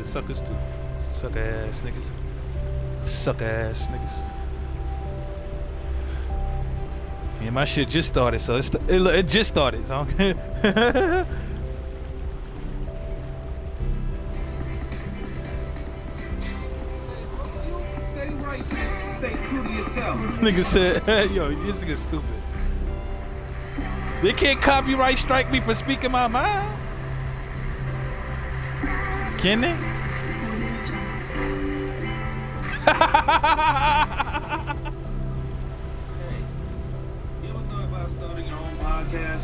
the suckers too. Suck ass niggas. Suck ass niggas. Yeah, my shit just started, so it just started. So nigga said, yo, this nigga stupid. They can't copyright strike me for speaking my mind. Can they? Hey, you ever thought about starting your own podcast,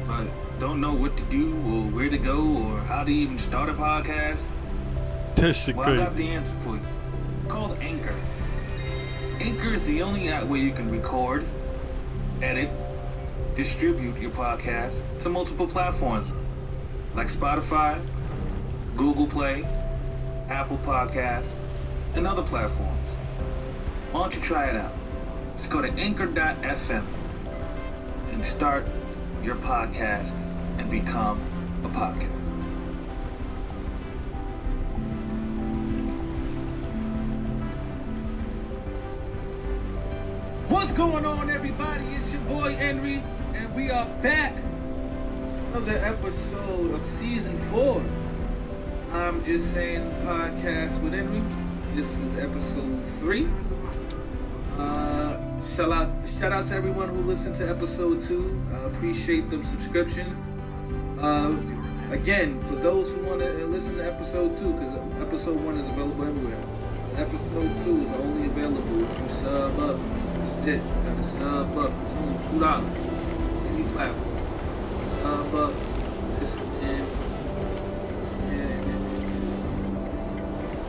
but don't know what to do or where to go or how to even start a podcast? That shit Well, crazy. I got the answer for you. It's called Anchor. Anchor is the only app where you can record, edit, distribute your podcast to multiple platforms like Spotify, Google Play, Apple Podcasts, and other platforms. Why don't you try it out? Just go to anchor.fm and start your podcast and become a podcast. What's going on, everybody? It's your boy Henry, and we are back. Another episode of season 4. I'm just saying podcast with Henry. This is episode 3. Shout out to everyone who listened to episode 2. Appreciate them subscriptions. Again, for those who want to listen to episode 2, because episode 1 is available everywhere. Episode 2 is only available if you sub up. That's it. Gotta sub up. It's only $2. Any platform. Sub up.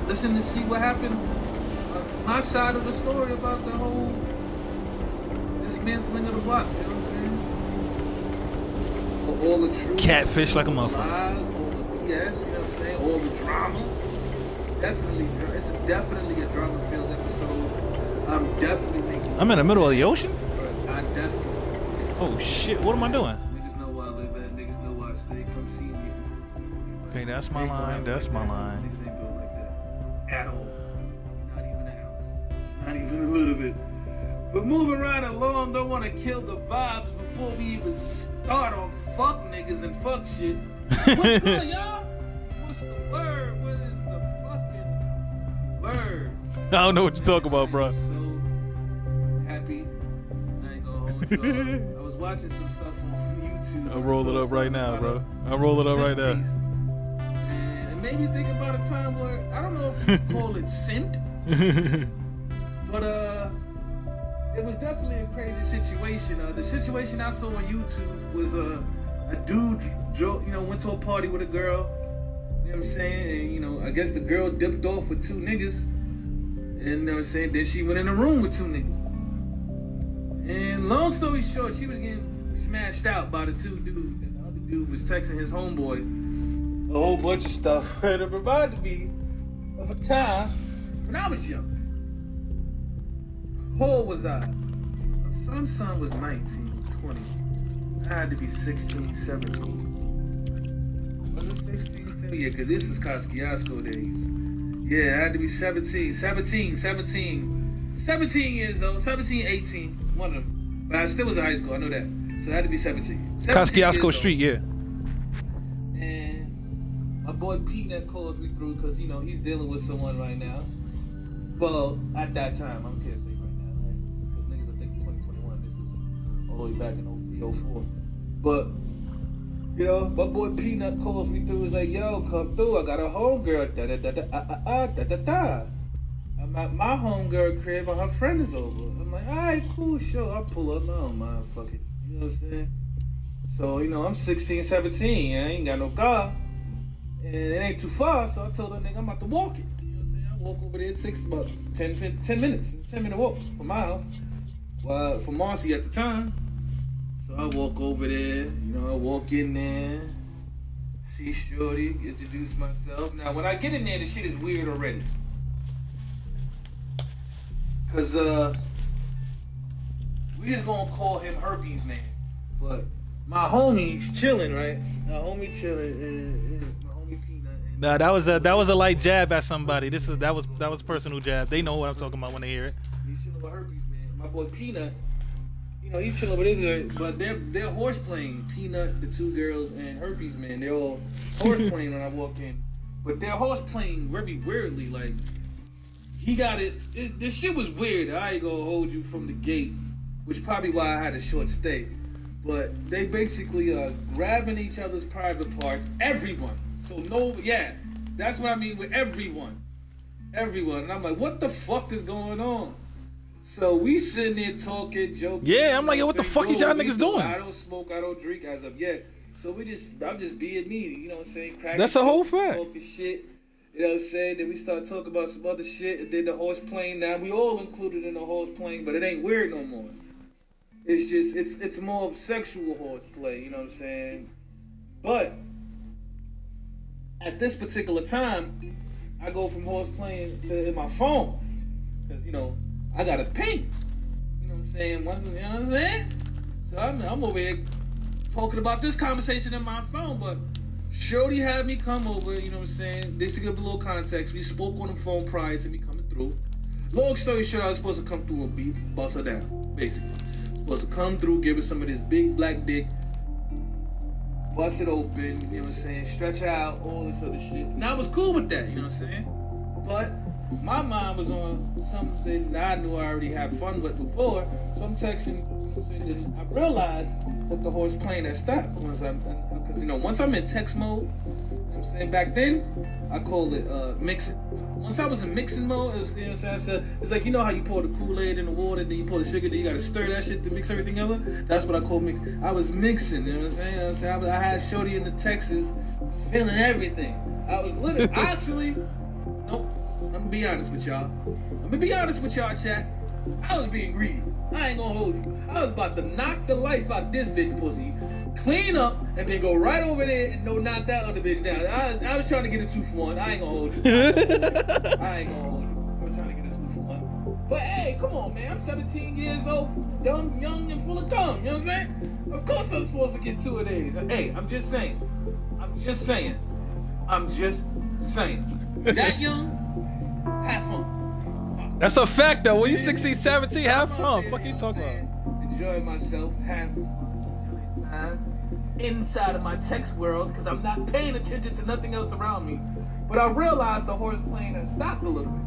Listen to see what happened on my side of the story about the whole dismantling of the block, you know what I'm saying? All the truth. Catfish like a motherfucker. All the BS, you know what I'm saying? All the drama. It's definitely a drama-filled episode. I'm definitely thinking. I'm in the middle of the ocean? I definitely. Oh shit, what am I doing? Niggas know where I live at. Niggas know where I stay. Come see me. Okay, that's my line. That's my line. Niggas ain't built like that. At all. Not even an ounce. Not even a little bit. But moving right along, don't want to kill the vibes before we even start on fuck niggas and fuck shit. What's good, y'all? What's the word? What is the fucking word? I don't know what you're talking about, bro. I'm so happy. I ain't gonna hold you up. I was watching some stuff on YouTube. I'll roll it up right now, bro. I'll roll it up right now. And it made me think about a time where, I don't know if you call it simp, but it was definitely a crazy situation. The situation I saw on YouTube was a dude, went to a party with a girl. You know what I'm saying? And, I guess the girl dipped off with 2 niggas. And you know what I'm saying? Then she went in the room with 2 niggas. And long story short, she was getting smashed out by the 2 dudes. And the other dude was texting his homeboy a whole bunch of stuff. And it reminded me of a time when I was young. How old was I? Some son was 19, 20. I had to be 16, 17. Was it 16, 17? Yeah, because this is Kosciuszko days. Yeah, I had to be 17 years old, 17, 18, one of them. But I still was in high school, I know that. So I had to be 17. Kosciuszko Street, yeah. And my boy Peanut calls me through because, he's dealing with someone right now. Well, at that time, I can't say right now, right? Because niggas are thinking 2021, this was all the way back in 03, 04. But, my boy Peanut calls me through, he's like, yo, come through, I got a homegirl, da-da-da-da-da-da-da-da. I'm at my homegirl crib and her friend is over. I'm like, alright, cool, sure, I'll pull up, I don't mind, fuck it. You know what I'm saying? So, I'm 16, 17, I ain't got no car. And it ain't too far, so I told her nigga I'm about to walk it. You know what I'm saying? I walk over there, it takes about 10 minutes. It's a 10-minute walk from my house. Well, from Marcy at the time. So I walk over there, I walk in there, see shorty, introduce myself. Now, when I get in there, the shit is weird already. Cause, we just gonna call him Herpes Man. But my homie's chilling, right? My homie chilling, and my homie Peanut, and Nah, that was a light jab at somebody. That was personal jab. They know what I'm talking about when they hear it. He's chilling with herpes, man. My boy Peanut, you know, he's chilling with his girl, but they're horse playing. Peanut, the two girls, and herpes, man. They're all horse playing when I walk in, but they're horse playing very weirdly. Like he got it. This shit was weird. I ain't gonna hold you from the gate, which is probably why I had a short stay. But they basically are grabbing each other's private parts. Everyone. So no, yeah, that's what I mean with everyone. Everyone. And I'm like, what the fuck is going on? So we sitting there talking, joking. Yeah, I'm like, yo, what the fuck is y'all niggas doing? I don't smoke, I don't drink as of yet. So I'm just being me, you know what I'm saying? Cracking that's a whole fact. Talking shit, you know what I'm saying? Then we start talking about some other shit, and then the horse playing. Now we all included in the horse playing, but it ain't weird no more. It's just, it's more of sexual horseplay, you know what I'm saying? But at this particular time, I go from horse playing to in my phone. Because, you know, I got a ping. You know what I'm saying? You know what I'm saying? So I'm over here talking about this conversation in my phone, but Shorty had me come over, you know what I'm saying? Just to give a little context, we spoke on the phone prior to me coming through. Long story short, I was supposed to come through and bust her down, basically. Supposed to come through, give her some of this big black dick, bust it open, you know what I'm saying, stretch out, all this other shit. And I was cool with that, you know what I'm saying? But my mind was on something that I knew I already had fun with before, so I'm texting, and I realized that the horse playing had stopped. Because, you know, once I'm in text mode, you know what I'm saying, back then, I called it mixing. Once I was in mixing mode, it was, you know what I'm saying, it's like, you know how you pour the Kool-Aid in the water, then you pour the sugar, then you gotta stir that shit to mix everything over? That's what I call mixing. I was mixing, you know what I'm saying? You know what I'm saying? I had Shorty in the Texas feeling everything. I was literally, actually, nope, I'm gonna be honest with y'all. I'm gonna be honest with y'all, chat. I was being greedy. I ain't gonna hold you. I was about to knock the life out this bitch pussy, clean up, and then go right over there and knock that other bitch down. I was trying to get a 2-for-1. I ain't gonna hold you. I ain't gonna hold you. I was trying to get a 2-for-1. But hey, come on, man. I'm 17 years old, dumb, young, and full of gum. You know what I'm saying? Of course I'm supposed to get 2 of these. Hey, I'm just saying. That young, have fun. That's a fact, though. When you 16, 17, have fun. Fuck you talking about? Enjoying myself, having fun, inside of my text world, because I'm not paying attention to nothing else around me. But I realized the horse playing had stopped a little bit.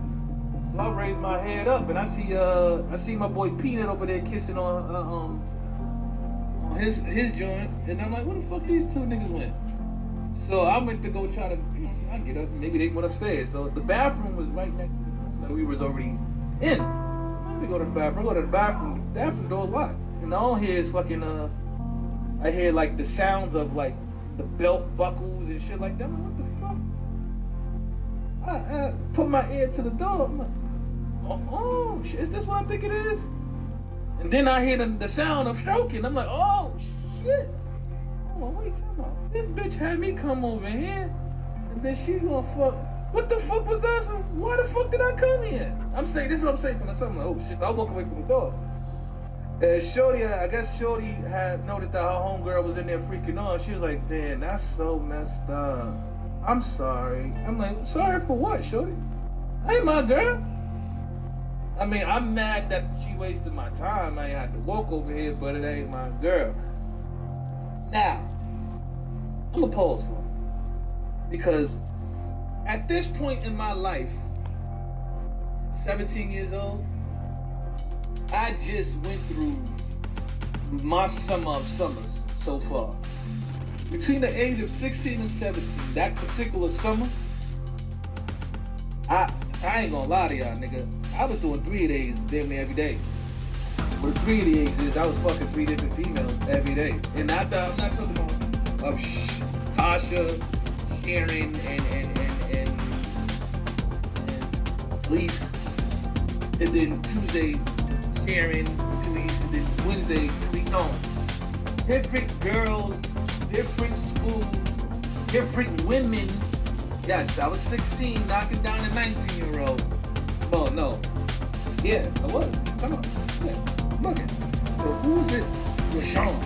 So I raised my head up, and I see my boy Peanut over there kissing on his joint, and I'm like, where the fuck these 2 niggas went? So I went to go try to, you know, I get up, maybe they went upstairs. So the bathroom was right next to the room that we was already in. So let me go to the bathroom. I go to the bathroom. The bathroom door locked. And all I hear is fucking, I hear like the sounds of like the belt buckles and shit like that. I'm like, what the fuck? I put my ear to the door. I'm like, oh shit, is this what I think it is? And then I hear the sound of stroking. I'm like, oh shit. Hold on, what are you talking about? This bitch had me come over here, and then she gonna fuck. What the fuck was that? Why the fuck did I come here? I'm saying, this is what I'm saying to myself. I'm like, oh shit, so I walk away from the door. And Shorty, I guess Shorty had noticed that her homegirl was in there freaking on. She was like, damn, that's so messed up. I'm sorry. I'm like, sorry for what, Shorty? I ain't my girl. I mean, I'm mad that she wasted my time. I ain't had to walk over here, but it ain't my girl. Now, I'm gonna pause for it. Because at this point in my life, 17 years old, I just went through my summer of summers so far. Between the age of 16 and 17, that particular summer, I ain't gonna lie to y'all, nigga. I was doing 3 of these damn near every day. What 3 of these is, I was fucking 3 different females every day. And I'm not talking about Tasha, Sharon, and Lise. And then Tuesday, Sharon, Talise, and then Wednesday, no. Different girls, different schools, different women. Yes, I was 16, knocking down a 19-year-old. No. Yeah, I was. Come on. Yeah, look it. So who's it? LaShawn.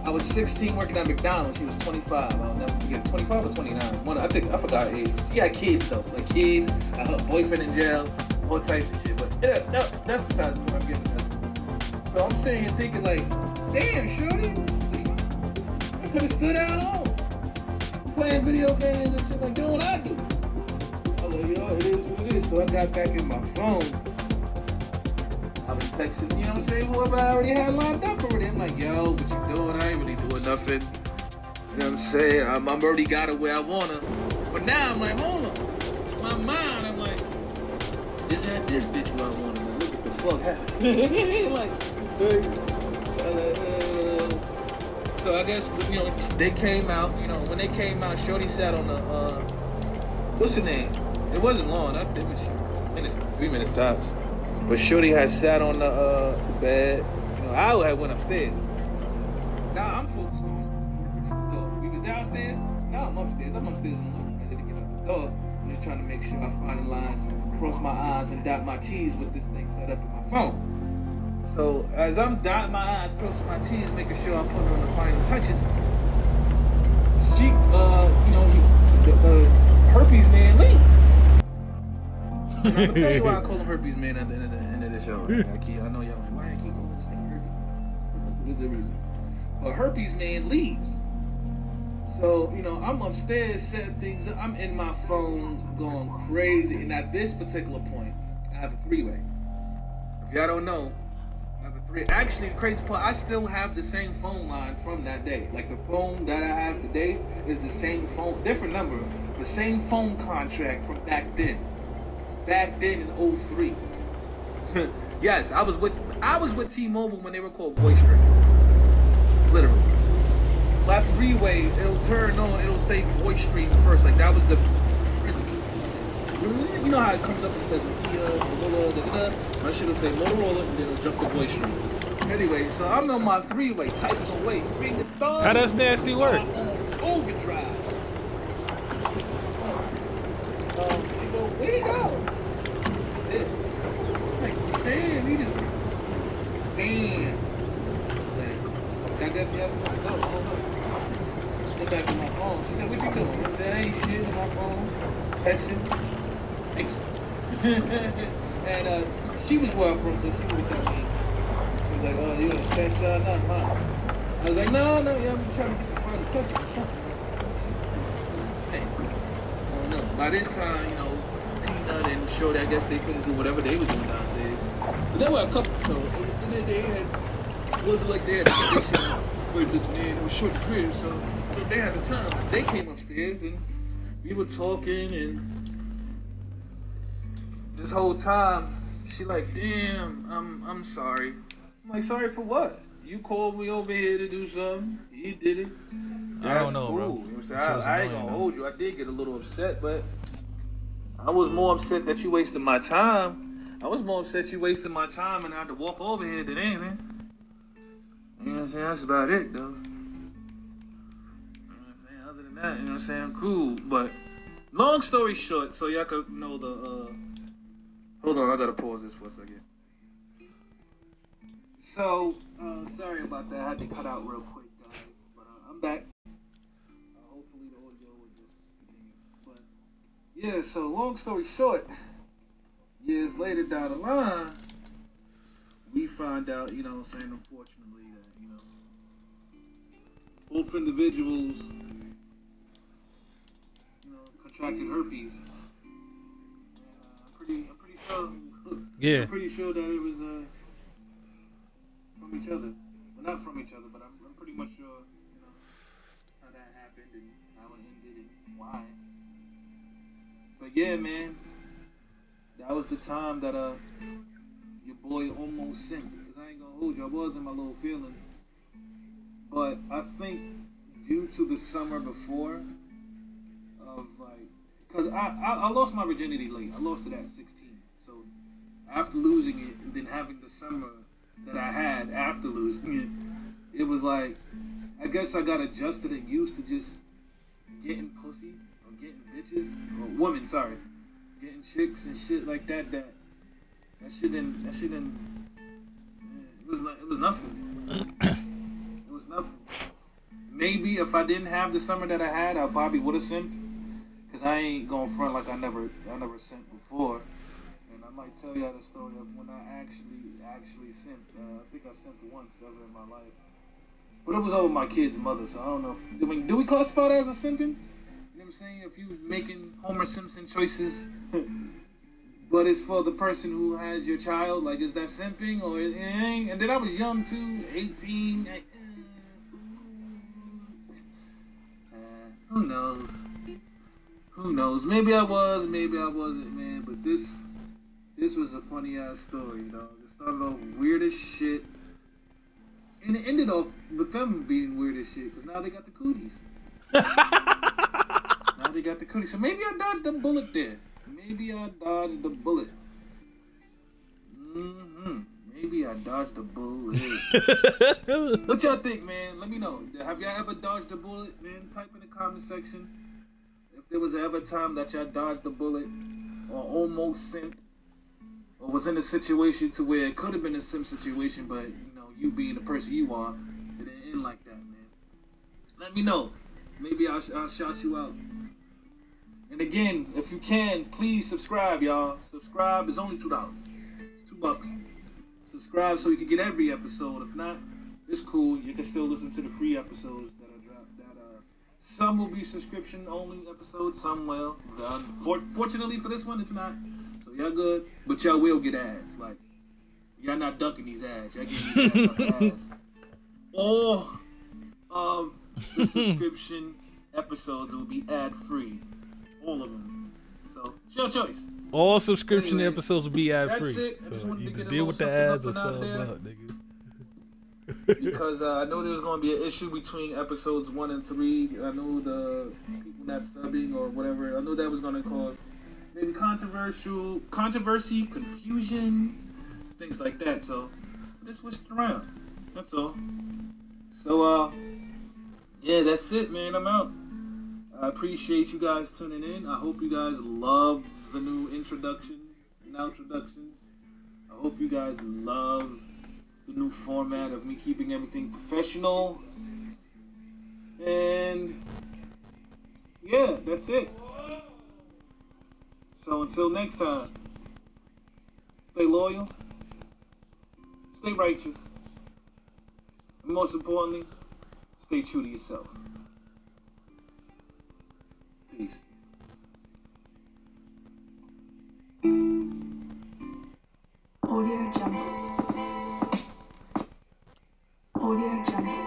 I was 16 working at McDonald's. She was 25. I'll never forget. 25 or 29. One, I forgot her age. She had kids though, like kids. Her boyfriend in jail, all types of shit. But yeah, that's besides the point. I'm getting that. So I'm sitting here thinking like, damn, shorty, I could have stood out home, playing video games and shit, like doing what I do. I was like, yo, it is what it is. So I got back in my phone. I was texting, you know what I'm saying, whoever I already had lined up already. I'm like, yo, what you doing? I ain't really doing nothing. You know what I'm saying? I'm already got it where I wanna. But now I'm like, hold on. In my mind, I'm like, is that this bitch where I wanna? Look at the fuck happened. So I guess, you know, they came out, you know, when they came out, Shorty sat on the, what's her name? It wasn't long, it was 3 minutes tops. But Shorty had sat on the bed. You know, I had went upstairs. Now I'm focused on the door. We was downstairs. Now I'm upstairs. I'm upstairs and I'm ready to get out the door. I'm just trying to make sure I find the lines, cross my I's and dot my T's with this thing set up in my phone. So as I'm dotting my I's, crossing my T's, making sure I'm putting on the final touches, she, you know, herpes man leave. And I'm gonna tell you why I call him herpes man at the end of the show. I know y'all like, why I keep calling this thing herpes? What's the reason? But herpes man leaves. So, you know, I'm upstairs setting things up. I'm in my phone going crazy. And at this particular point, I have a three-way. If y'all don't know, I have a three. Actually, the crazy part, I still have the same phone line from that day. Like the phone that I have today is the same phone, different number, the same phone contract from back then. Back then in 03. Yes, I was with T-Mobile when they were called voice stream. Literally. My three-way, it'll turn on, it'll say voice stream first. Like that was the, you know how it comes up and says Motorola, I should have said Motorola and then it'll jump to voice stream. Anyway, so I'm on my three-way, typing away, finger thumb. How does nasty work? Overdrive. She go, where'd he go? Like, damn, he just, damn. Like, I guess yes, I know. Get back on my phone. She said, what you doing? I said, I ain't shit on my phone. Texting. And she was where I'm from, so she looked at me. She was like, oh, you gonna say something? Not mine. I was like, no, yeah, I'm trying to get the final touches or something. Hey, I don't know. By this time, you know, and Shorty, I guess they couldn't do whatever they were doing downstairs. But there were a couple, so they had, it wasn't like they had a condition with the man, it was short crib, so they had the time. They came upstairs and we were talking, and this whole time, she like, damn, I'm sorry. I'm like, sorry for what? You called me over here to do something, you did it. I don't know, cool. Bro. You know what I'm saying? I ain't gonna hold you. I did get a little upset, but I was more upset that you wasted my time. I was more upset you wasted my time and I had to walk over here than anything. You know what I'm saying? That's about it, though. You know what I'm saying? Other than that, you know what I'm saying? Cool. But long story short, so y'all could know the, hold on, I gotta pause this for a second. So, sorry about that. I had to cut out real quick, guys. But I'm back. Hopefully the audio will just continue. But yeah, so long story short, years later down the line, we find out, you know what I'm saying, unfortunately, that, you know, both individuals, you know, contracted herpes. And I'm pretty sure, yeah. I'm pretty sure that it was from each other. Well, not from each other, but I'm pretty much sure, you know, how that happened and how it ended and why. But yeah, man, that was the time that your boy almost sinned. Cause I ain't gonna hold you, I was in my little feelings. But I think due to the summer before, of like, cause I lost my virginity late. I lost it at 16. So after losing it and then having the summer that I had after losing it, it was like, I guess I got adjusted and used to just getting pussy. Getting bitches, or women, sorry, getting chicks and shit like that. That shit didn't. It was nothing. It was nothing. maybe if I didn't have the summer that I had, I probably would have simped. Cause I ain't going front like I never simped before. And I might tell y'all the story of when I actually simped. I think I simped once ever in my life. But it was over my kid's mother, so I don't know. Do we classify that as a simping? You know what I'm saying? If you making Homer Simpson choices, but it's for the person who has your child, like, is that simping or it ain't? And then I was young too, 18. Who knows? Who knows? Maybe I was, maybe I wasn't, man. But this was a funny ass story, dog. It started off weird as shit, and it ended off with them being weird as shit. Cause now they got the cooties. Now they got the cooties. So maybe I dodged the bullet there. Maybe I dodged the bullet. Maybe I dodged the bullet. What y'all think, man? Let me know. Have y'all ever dodged a bullet, man? Type in the comment section. If there was ever a time that y'all dodged the bullet, or almost simped, or was in a situation to where it could have been a sim situation, but you know, you being the person you are, it didn't end like that, man. Let me know. Maybe I'll shout you out. And again, if you can, please subscribe, y'all. Subscribe is only $2. It's $2. Subscribe so you can get every episode. If not, it's cool. You can still listen to the free episodes that are dropped. Some will be subscription only episodes. Some will. Fortunately for this one, it's not. So y'all good, but y'all will get ads. Like, y'all not ducking these ads. Y'all getting these ads off the ass. All of the subscription episodes will be ad free. All of them. So it's your choice. All subscription episodes will be ad free. That's it. I just So wanted to either get a deal little with the something ads or up and out sub there. out, nigga. Because I know there's going to be an issue between episodes 1 and 3. I know the people not subbing or whatever. I know that was going to cause maybe controversy, confusion, things like that. So I just switched it around. That's all. So yeah, that's it, man. I'm out. I appreciate you guys tuning in. I hope you guys love the new introduction and outroductions. I hope you guys love the new format of me keeping everything professional. And yeah, that's it. So until next time, stay loyal, stay righteous, and most importantly, stay true to yourself. Peace. Audio Jungle. Audio Jungle.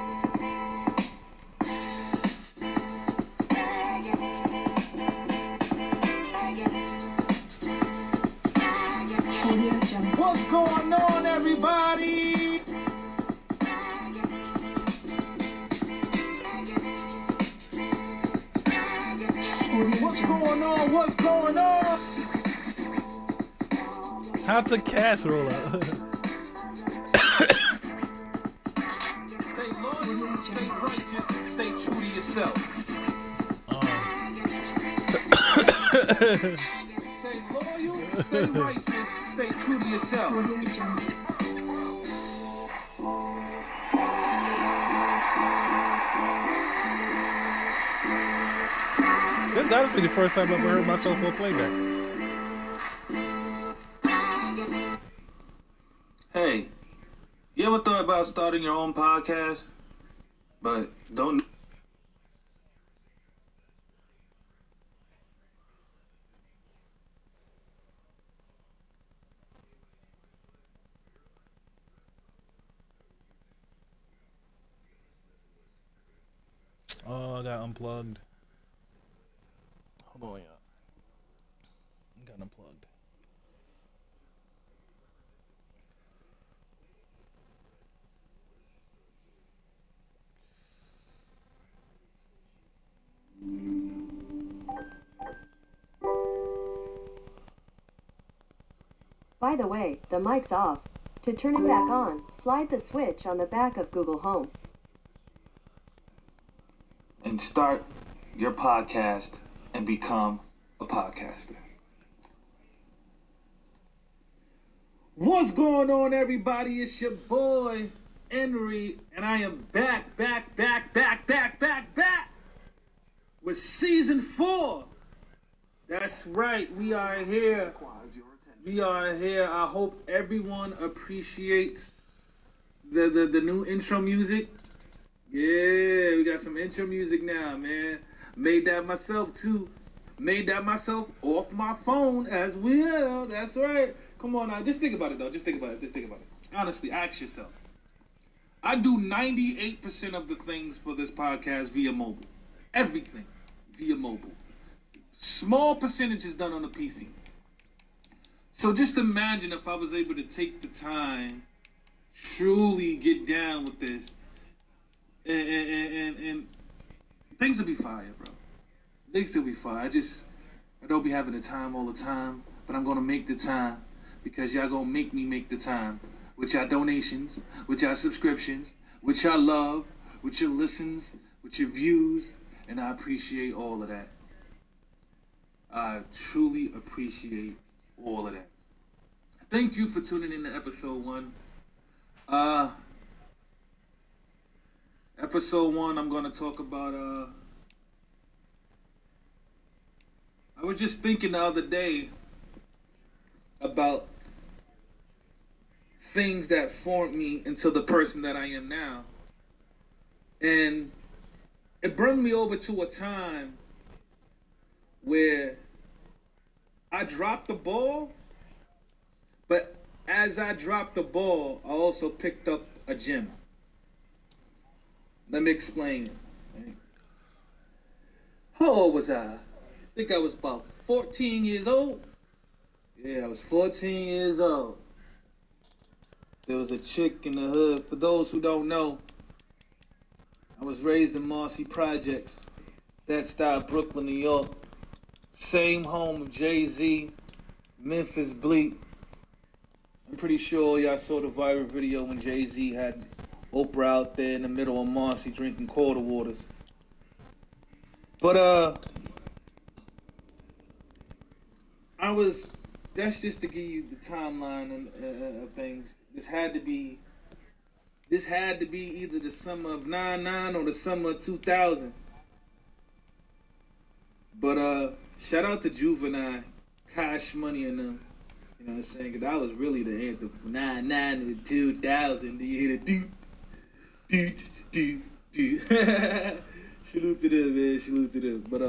Audio Jungle. What's going on, everybody? What's going on? What's going on? How's a casserole out? Stay loyal, stay righteous, stay true to yourself. Stay loyal, stay righteous, stay true to yourself. Audio Jungle. This is honestly the first time I've ever heard myself go playback. Hey, you ever thought about starting your own podcast? But don't. Oh, I got unplugged. Hold on, y'all. I got unplugged. By the way, the mic's off. To turn it back on, slide the switch on the back of Google Home. And start your podcast and become a podcaster. What's going on, everybody? It's your boy, Henry, and I am back with season 4. That's right, we are here. We are here. I hope everyone appreciates the new intro music. Yeah, we got some intro music now, man. Made that myself too. Made that myself off my phone as well. That's right. Come on now, just think about it though. Just think about it. Honestly, ask yourself. I do 98% of the things for this podcast via mobile. Everything via mobile. Small percentage is done on the PC. So just imagine if I was able to take the time, truly get down with this, and things will be fire, bro. Things will be fire. I don't be having the time all the time, but I'm gonna make the time because y'all gonna make me make the time with y'all donations, with y'all subscriptions, with y'all love, with your listens, with your views, and I appreciate all of that. I truly appreciate all of that. Thank you for tuning in to episode 1. Episode 1, I'm going to talk about, I was just thinking the other day about things that formed me into the person that I am now. And it brought me over to a time where I dropped the ball, but as I dropped the ball, I also picked up a gem. Let me explain. How old was I? I think I was about 14 years old. Yeah, I was 14 years old. There was a chick in the hood. For those who don't know, I was raised in Marcy Projects, that style, Brooklyn, New York. Same home of Jay-Z, Memphis Bleak. I'm pretty sure y'all saw the viral video when Jay-Z had Oprah out there in the middle of Marcy drinking quarter waters. But, that's just to give you the timeline of things. This had to be either the summer of 99 or the summer of 2000. But, shout out to Juvenile, Cash Money and them. You know what I'm saying? Because that was really the anthem from 99 to 2000. Do you hear the do? Salute to them, man. Salute to them. But,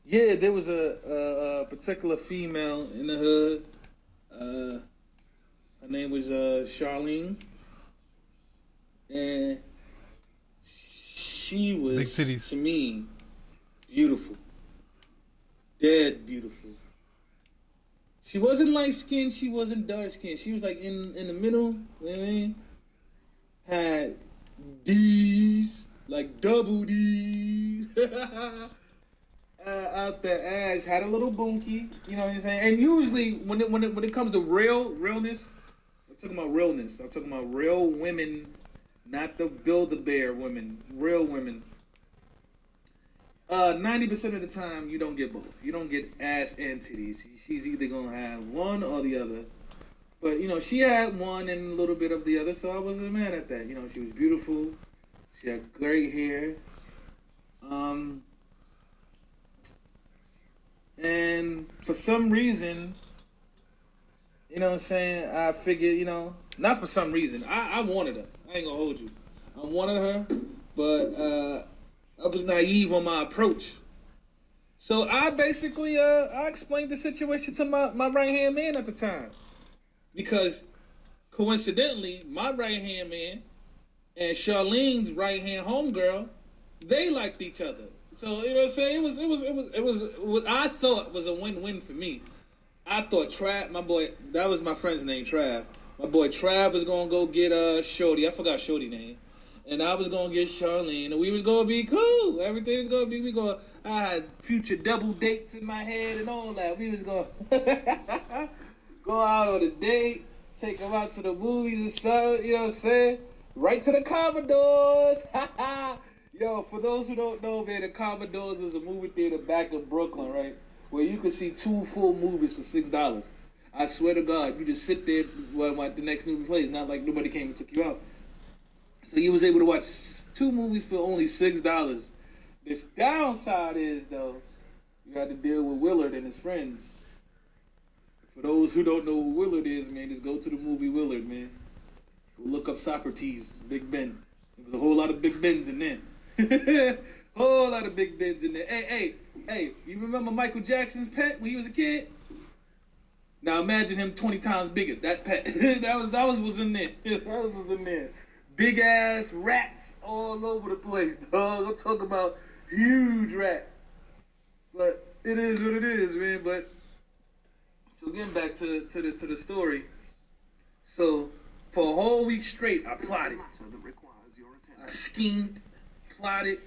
yeah, there was a particular female in the hood. Her name was Charlene. And she was, big titties, to me, beautiful. Dead beautiful. She wasn't light skinned, she wasn't dark skinned. She was like in the middle, you know what I mean? Had D's, like double D's. Out the ass, had a little bunkie, you know what I'm saying? And usually when it comes to realness, I'm talking about realness. I'm talking about real women, not the Build-A-Bear women, real women. 90% of the time, you don't get both. You don't get ass and titties. She's either gonna have one or the other. But, you know, she had one and a little bit of the other, so I wasn't mad at that. You know, she was beautiful. She had great hair. And for some reason, you know what I'm saying, I figured, you know, not for some reason. I wanted her. I ain't gonna hold you. I wanted her, but, I was naive on my approach. So I basically, I explained the situation to my right-hand man at the time. Because, coincidentally, my right-hand man and Charlene's right-hand homegirl, they liked each other. So, you know what I'm saying? It was what I thought was a win-win for me. I thought Trav, my boy, that was my friend's name, Trav. My boy Trav was gonna go get, Shorty. I forgot Shorty's name. And I was gonna get Charlene, and we was gonna be cool. Everything was gonna be, I had future double dates in my head and all that. We was gonna go out on a date, take them out to the movies or something, you know what I'm saying? Right to the Commodores. Yo, for those who don't know, man, the Commodores is a movie theater back in Brooklyn, right? Where you could see 2 full movies for $6. I swear to God, you just sit there while the next movie plays. Not like nobody came and took you out. So you was able to watch 2 movies for only $6. This downside is, though, you had to deal with Willard and his friends. For those who don't know who Willard is, man, just go to the movie Willard, man. Go look up Socrates, Big Ben. There was a whole lot of Big Bens in there. Whole lot of Big Bens in there. Hey, you remember Michael Jackson's pet when he was a kid? Now imagine him 20 times bigger. That pet. that was in there. That was in there. Big ass rats all over the place, dog. I'm talking about huge rats. But it is what it is, man. But so getting back to the story. So for a whole week straight, I plotted. I schemed, plotted,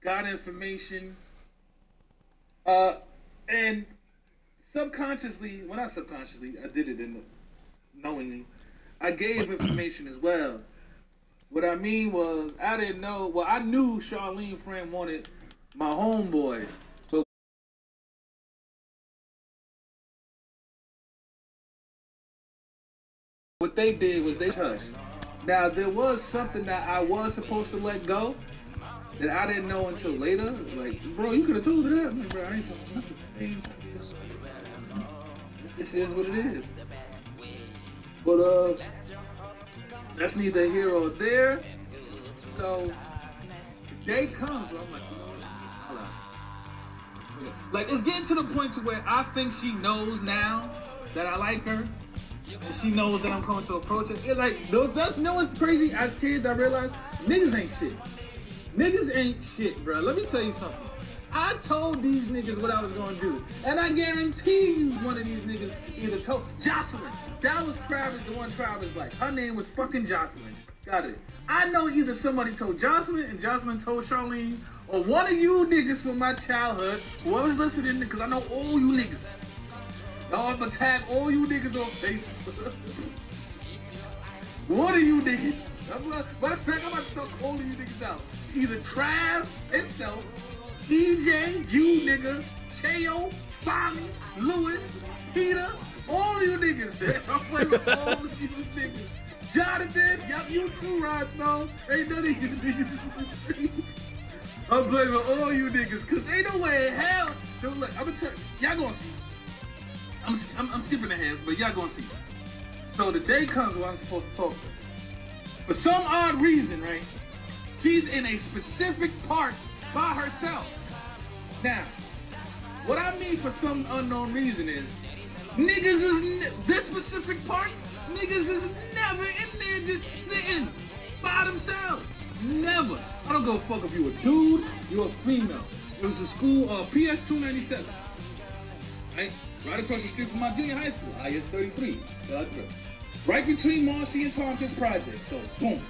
got information, and subconsciously, well, not subconsciously, I did it knowingly. I gave information as well. What I mean was, I didn't know. Well, I knew Charlene friend wanted my homeboy, but what they did was they hushed. Now there was something that I was supposed to let go that I didn't know until later. Like, bro, you could have told her that. Like, bro, I ain't talking nothing. This is what it is. But that's neither here or there. So the day comes where I'm like, you know what? Like, it's getting to the point to where I think she knows now that I like her. And she knows that I'm coming to approach her. It's like, you know what's crazy? As kids, I realized niggas ain't shit. Niggas ain't shit, bro. Let me tell you something. I told these niggas what I was gonna do. And I guarantee you one of these niggas either told Jocelyn. That was Travis, the one Travis like. Her name was fucking Jocelyn. Got it. I know either somebody told Jocelyn and Jocelyn told Charlene, or one of you niggas from my childhood, whoever's listening, because I know all you niggas. Y'all have to tag all you niggas on Facebook. One of you niggas. Matter of fact, I'm about to start calling you niggas out. Either Trav himself, EJ, you nigga, Cheo, Bobby, Lewis, Peter, all you niggas. I'm playing with all you niggas. Jonathan, yup, you too, Rod Stone. Ain't none of you niggas. I'm playing with all you niggas, cause ain't no way in hell. Dude, look, I'm gonna tell you, y'all gonna see. I'm skipping ahead, but y'all gonna see. So the day comes where I'm supposed to talk to her. For some odd reason, right? She's in a specific park by herself. Now, what I mean for some unknown reason is, niggas is this specific park. Niggas is never in there just sitting by themselves. Never. I don't give a fuck if you a dude, you're a female. It was a school, PS 297. Right? Right across the street from my junior high school, IS 33. Right between Marcy and Tompkins Project. So, boom.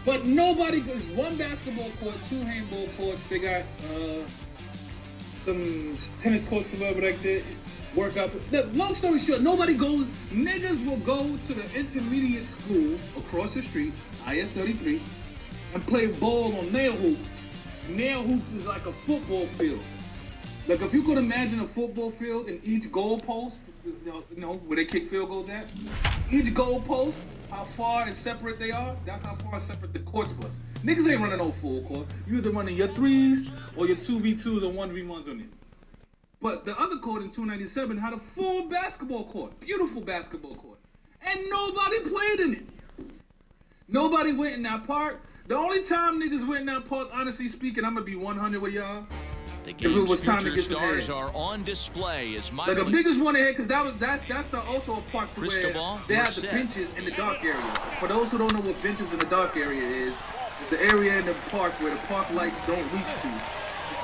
But nobody, there's one basketball court, 2 handball courts. They got some tennis courts or whatever like that. Work out. Long story short, nobody goes. Niggas will go to the intermediate school across the street, IS 33, and play ball on nail hoops. Nail hoops is like a football field. Like if you could imagine a football field and each goal post, you know, where they kick field goals at, each goal post, how far and separate they are, that's how far separate the courts was. Niggas ain't running no full court. You either running your 3s or your 2v2s or 1v1s on it. But the other court in 297 had a full basketball court, beautiful basketball court. And nobody played in it. Nobody went in that park. The only time niggas went in that park, honestly speaking, I'm gonna be 100 with y'all. The game's future stars are on display as my like if niggas want to hit, because that's also a park where they have the benches in the dark area. For those who don't know what benches in the dark area is, it's the area in the park where the park lights don't reach to.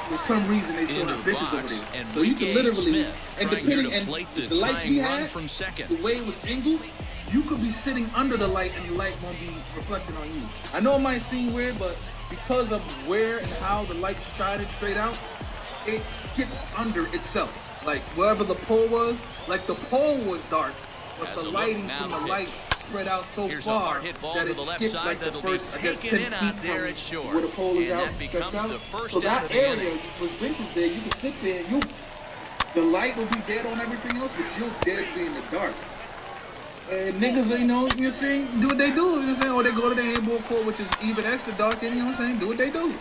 For some reason, they still have benches over there. So you can literally, and depending on the light we had, the way it was angled, you could be sitting under the light and the light won't be reflecting on you. I know it might seem weird, but because of where and how the light shining straight out, it skipped under itself. Like wherever the pole was, like the pole was dark, but the lighting from the light spread out so far that it skipped like the first, I guess, 10 feet from where the pole is out. So that area with benches there, you can sit there, The light will be dead on everything else, but you'll dead be in the dark. And niggas, you know what I'm saying, do what they do, you know what I'm saying? Or they go to the handball court, which is even extra dark, and you know what I'm saying, do what they do.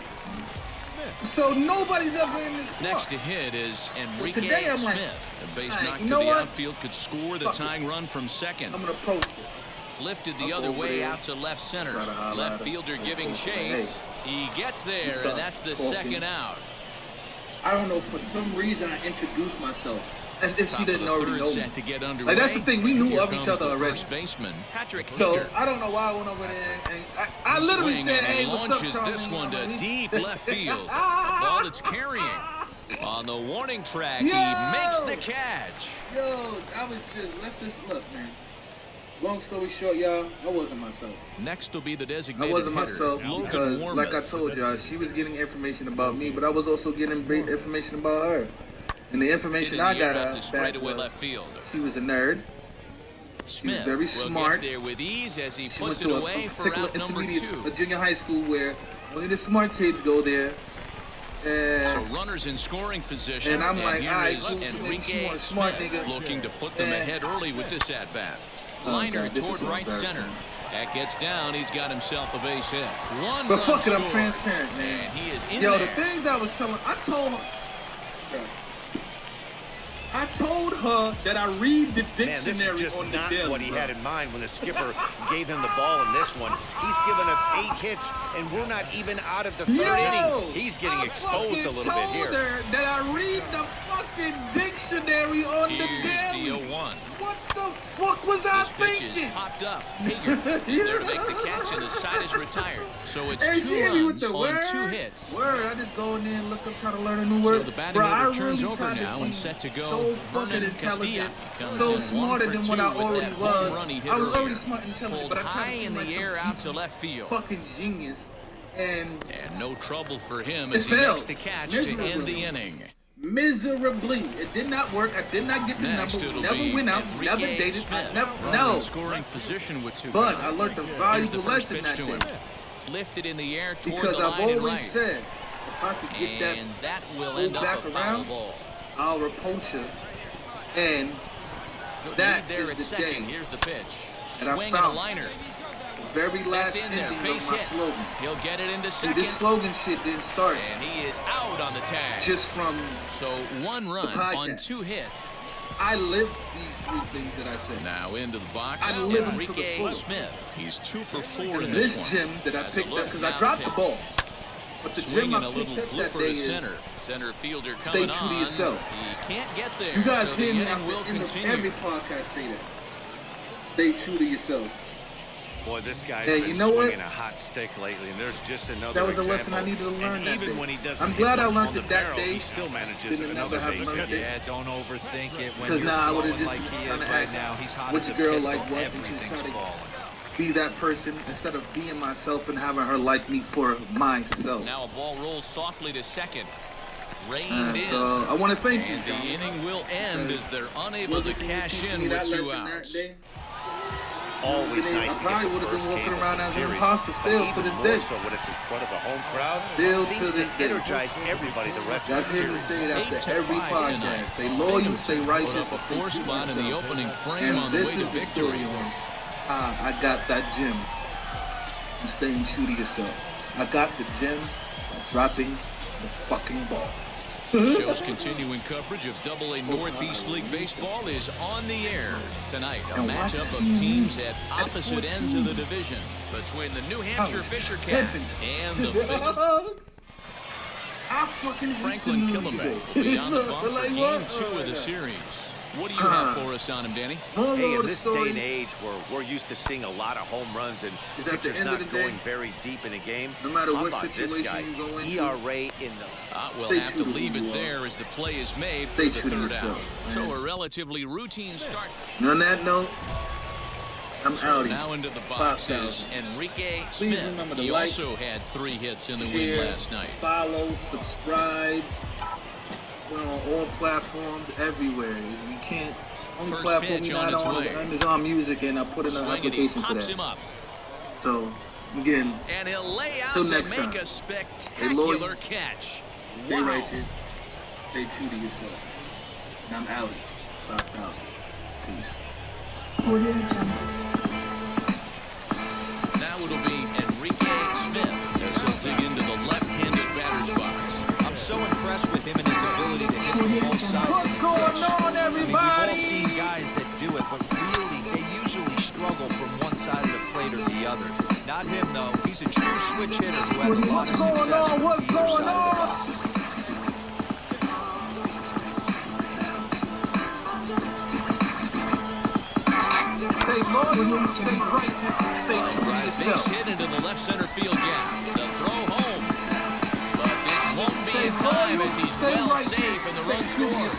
So nobody's ever in this spot. Next to hit is Enrique today I'm like, Smith. A base knock you to know the what? outfield could score the tying run from second. I'm gonna post it. Lifted the I'll other go way there. out to left center. Try to highlight Left it. fielder I'll giving go for it. chase. He gets there, Stop and that's the talking. second out. I don't know, for some reason I introduced myself as if she Top of didn't the already third know me. set to get underway. Like, that's the thing, we knew Here of each comes other the already. First baseman Patrick So Hager. I don't know why I went over there and I literally Swing, said, and he hey, what's up, launches Charlie? this one to You know, deep left field. A ball that's carrying. On the warning track, he makes the catch. Yo, I was just, let's just look, man. Long story short, y'all, I wasn't myself. Next will be the designated I wasn't hitter, myself Logan because, like I Warmoth. told y'all, she was getting information about me, but I was also getting information about her. And the information Into I the got air out out to back straightaway was left field. she was a nerd. Smith very will smart. get there with ease as he She went puts it to away a for particular out number intermediate, a 2. junior high school where only the smart kids go there. So runners in scoring position, and I'm like, here alright, is cool, Enrique smart Smith nigga. looking to put them ahead early with this at-bat. Oh, Liner God, this toward is so right embarrassing. center. That gets down. He's got himself a base hit. One But run fuck it, I'm scored. transparent, man. And he is in Yo, there. the things I was telling, I told her that I read the dictionary Man, this is just on the not daily, what he bro. had in mind when the skipper gave him the ball in this one. He's given up 8 hits, and we're not even out of the third inning. He's getting exposed a little bit here. I told her that I read the fucking dictionary on the Here's daily. the 0-1. What the fuck was I This pitch thinking? is popped up. Hager is there to make the catch, and the side is retired. So it's Hey, 2 she hit me with runs the on word. 2 hits. Word, I just go in there and look up, try to learn a new So word. the batting Bro, I order turns really over tried to now be and set to go. so fucking Vernon Castilla intelligent, comes so in 1 smarter for than 2 what I with already that was. home run he hit I was already earlier. smart and intelligent, Pulled but I tried high to in seem the like air some out to left field. fucking genius. And No trouble for him It as he failed. makes the catch to end Miserably. the inning. miserably, it did not work. I did not get the Next, number. it'll Never be went out. Enrique Never dated. Smith. I never. Runner No. in scoring position with 2 But down. I learned a Here's the valuable first lesson pitch that to him. day. Lifted in the air toward Because the I've line and always right. said, if I could get that, And that will pull end up back a foul around, ball. I'll reproach her. And Good that lead there is at the second. day Here's the pitch. that I Swing and a found liner. the very last That's in there. ending Base of my hit. slogan. He'll get it into See, second. this slogan shit didn't start And he is out on the tag. just from, So 1 run podcast. on 2 hits. I lived these 3 things that I said. Now into the box, I live them to the Enrique fullest. Smith. He's 2 for 4 in This this one. gym that I Has a picked look, up, because now I dropped the pitch. ball. But the gym Swinging I a little picked up that blooper day to is, center. Center fielder stay coming true to on. yourself. He can't get there. you guys so the hear me inning will after end of continue. every podcast say that. Stay true to yourself. Boy, this guy's Hey, been you know what? swinging a hot stick lately, and there's just another That was a example. lesson I needed to learn And that even day. when he doesn't I'm hit glad I one learned on the it that barrel, day. he still manages Didn't another never base happen hit. like that. Yeah, don't overthink it when Because you're now I would've flowing just like he is kinda right asked, now. He's hot which as a girl pistol. like what? And she's Everything's trying to falling. be that person instead of being myself and having her like me for myself. Now a ball rolls softly to second. Reined in. So I want to thank you, And the John. inning will end as they're unable to Wasn't you cash teaching in me with that 2 lesson that outs. day? Always I nice to probably get the would've been first walking game of around the as an series. imposter But still even to this more day. so when it's in front of the home crowd, Still seems to to this day. energize everybody the rest of That's the here to series. say it 8 after to every 5 tonight. podcast. Stay loyal, stay righteous. Put up a and stay 4 true to spot in the yourself. opening frame And on the this way to is the victory. story on how I got that gym. I'm staying true to yourself. I got the gym by dropping the fucking ball. The show's continuing coverage of AA Northeast League Baseball is on the air. Tonight, a And matchup watch of you teams at opposite 14. ends of the division between the New Hampshire Fisher Cats and the I fucking Franklin hate the Killenbeck music. will be on the bump for Like Game what? 2 of the series. What do you have for us on him, Danny? Moral Hey, of in the this story, day and age where we're used to seeing a lot of home runs and Is at the pitchers end of not the day, going very deep in a game, no matter how what about this situation guy? you go into, ERA in the We'll Stay have to true to leave who it you are. there as the play is made for Stay the true to third out. yourself, So man. a relatively routine start. And on that note, I'm So out. now into the box is Enrique Please Smith. remember to He like, also had 3 hits in the win share, last night. follow, subscribe. We're on all platforms, everywhere. You can't. Only First platform pitch you're on not its on way. is Amazon Music, and I put in an Swing and he application for pops that. him up. So again, And he'll lay Till out to next make time. a Hey, spectacular Lloyd. catch. stay Wow. righteous, stay true to yourself. And I'm out. 5,000. Peace. Audio Jungle. Now it'll be Enrique Smith as he'll dig into the left-handed batter's box. I'm so impressed with him and his ability to hit from both sides of the pitch. What's going on, everybody? I mean, we've all seen guys that do it, but really, they usually struggle from one side of the plate or the other. Not him, though. He's a true switch hitter who has a lot of success from either side of the box. Stay loyal, stay righteous, stay true to Base yourself. hit into the left center field gap. The throw home. But this won't be in time as he's well safe and the run scores.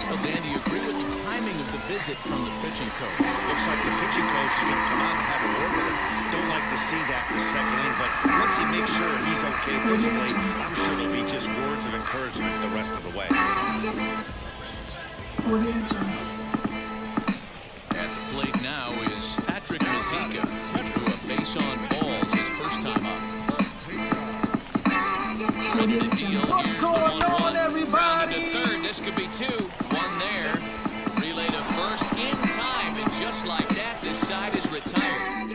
Well, Dan, do you agree with the timing of the visit from the pitching coach? Looks like the pitching coach is going to come out and have a word with him. Don't like to see that in the second inning, but once he makes sure he's okay physically, I'm sure it'll be just words of encouragement the rest of the way. Audio Jungle. At the plate now is Patrick Mazika. Drew a base on balls his first time up. Ready to deal. Here's the 1-1. Grounded to third. This could be two. One there. Relay to first in time. And just like that, this side is retired.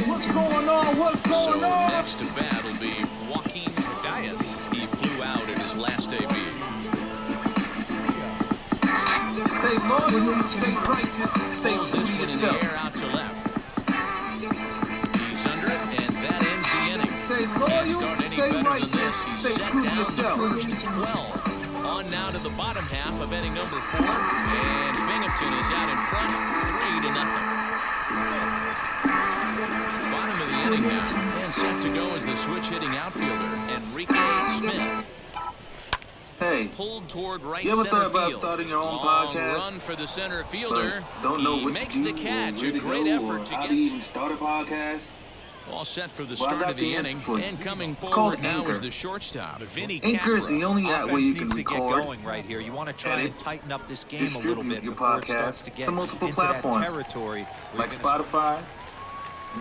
What's going on? What's So going on? next to bat will be Joaquin Diaz. He flew out at his last debut. Stay loyal, stay righteous, stay Pulls true this to one in the yourself. air out to left. He's under it, and that ends the inning. Stay Can't loyal, start any stay better than righteous, this. He's stay set true to down the yourself. first 12. On now to the bottom half of inning number 4, and Binghamton is out in front, 3-0. Bottom of the inning now, and set to go is the switch-hitting outfielder, Enrique Smith. Hey, Pulled toward right you ever center thought about field. starting your own Long podcast? run for the center fielder. but don't know He what makes to the do catch. or A where to great go effort or to how get to even start a podcast? all set for the Well, I start got of the the answer inning. for you. And coming It's forward called now Anchor. is the shortstop, Vinny Anchor is the Capra. only app where Offense you can needs to get record, going right here. You want to try edit, and tighten up this game a little distribute bit your before it podcast starts to get to multiple into that platforms, territory. where like you're gonna- Spotify,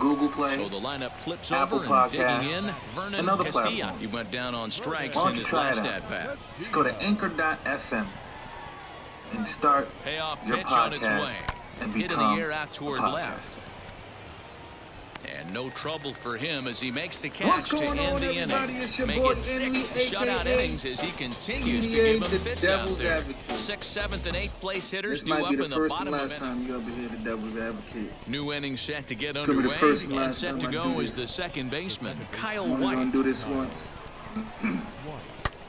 Google Play, So the lineup flips Apple over and Podcast, digging in. Vernon and other Castilla. platforms. He went down on strikes Why don't in you his try it last out? at-bat. Just go to anchor.fm and start Payoff your pitch on its podcast way. and Hit in become the air out a toward podcaster. left. And no trouble for him as he makes the What's catch to going end on, the everybody? inning. It's your Make boy it 6 Henry, shutout aka innings as he continues to TDA, give him the fits out Devil's there. Advocate. 6th, 7th, and 8th place hitters This due might up be the in the first and bottom of last inning. time you'll ever hear the Devil's Advocate. New inning set to get Could be the underway, first and and last set to time I go do is this. the second baseman, Kyle I'm only gonna White. do this once.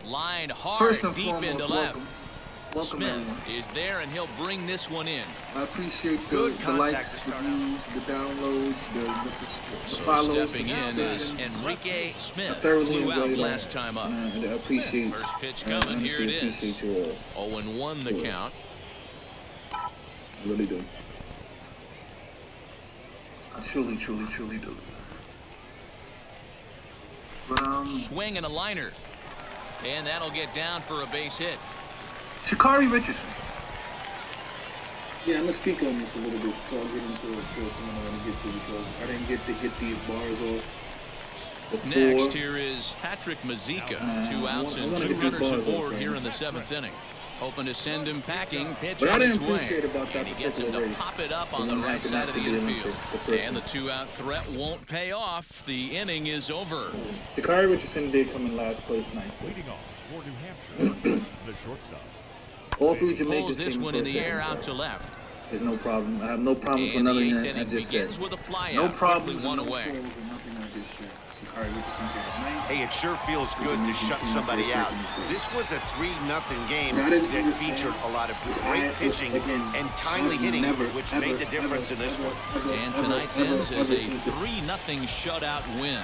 Line hard First and deep foremost, into welcome. left. Welcome, everyone. Smith is there, and he'll bring this one in. I appreciate the, Good the contact likes, to the start views, the downloads, the So follows. stepping the in is subscriptions. Enrique I Smith. thoroughly Flew out enjoyed it all. last time up. And I appreciate First pitch I coming. Here it honestly is. appreciate you all. 0-1 the count. I really do. I truly, truly, truly do. But Swing and a liner. And that'll get down for a base hit. Sha'Carri Richardson. Yeah, I'm gonna speak on this a little bit before I get into it. Something I want to get to because I didn't get to get these bars off. Before. Next, here is Patrick Mazika. 2 outs I and wanna 2 get these runners bars aboard off, here man. in the 7th inning. Hoping to send him packing. Pitch But I on didn't its way. appreciate about that And he gets him to particular race. pop it up The on the one right after side of the the Olympics, infield. the first And the one. 2-out threat won't pay off. The inning is over. Sha'Carri Richardson did come in last place tonight. Leading off for New Hampshire, the shortstop. All three Pulls Jamaicans this came one in first the air second. out to left. There's no problem. I have no problems with And the nothing 8th that I inning just begins said. with a flyout. No problems. Quickly one and no away. quarrels with nothing I just said. Sha'Carri Richardson came tonight. Hey, it sure feels good to shut somebody out. This was a 3-0 game I didn't that understand. featured a lot of great pitching and timely hitting, which made the difference in this one. And tonight's ends as a 3-0 shutout win.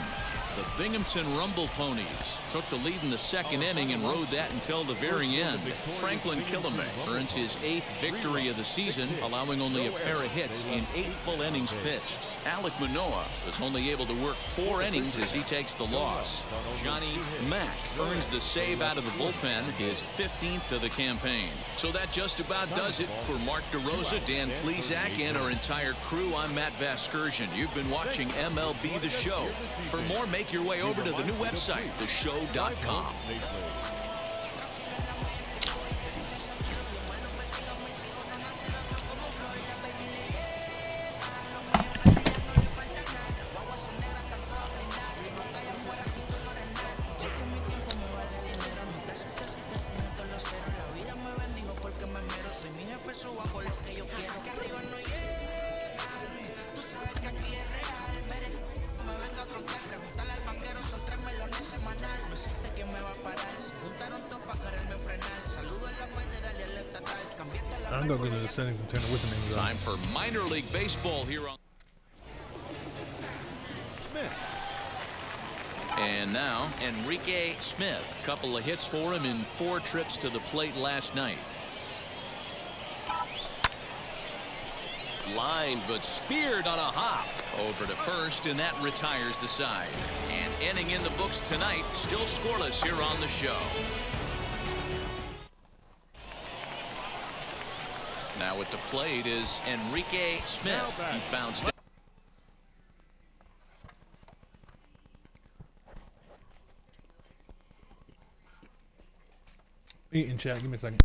The Binghamton Rumble Ponies took the lead in the second inning and rode that until the very end. Franklin Killamay earns his 8th victory of the season, allowing only a pair of hits in 8 full innings pitched. Alec Manoah was only able to work 4 innings as he takes the loss. Johnny Mack earns the save out of the bullpen, his 15th of the campaign. So that just about does it for Mark DeRosa, Dan Plesac, and our entire crew. I'm Matt Vasgersian. You've been watching MLB The Show. For more, make your way over to the new website, theshow.com. I'm gonna go to the setting contender. What's the name? Time for minor league baseball here on. And now Enrique Smith. Couple of hits for him in 4 trips to the plate last night. Lined but speared on a hop over to first, and that retires the side. And inning in the books tonight, still scoreless here on the show. Now at the plate is Enrique Smith. He bounced down. Eating, chat. Give me a second.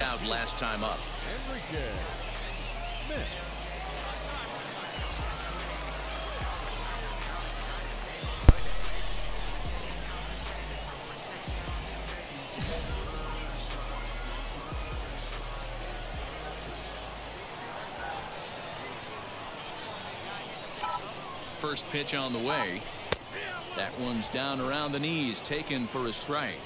Out last time up. Enrique Smith. First pitch on the way. That one's down around the knees, taken for a strike.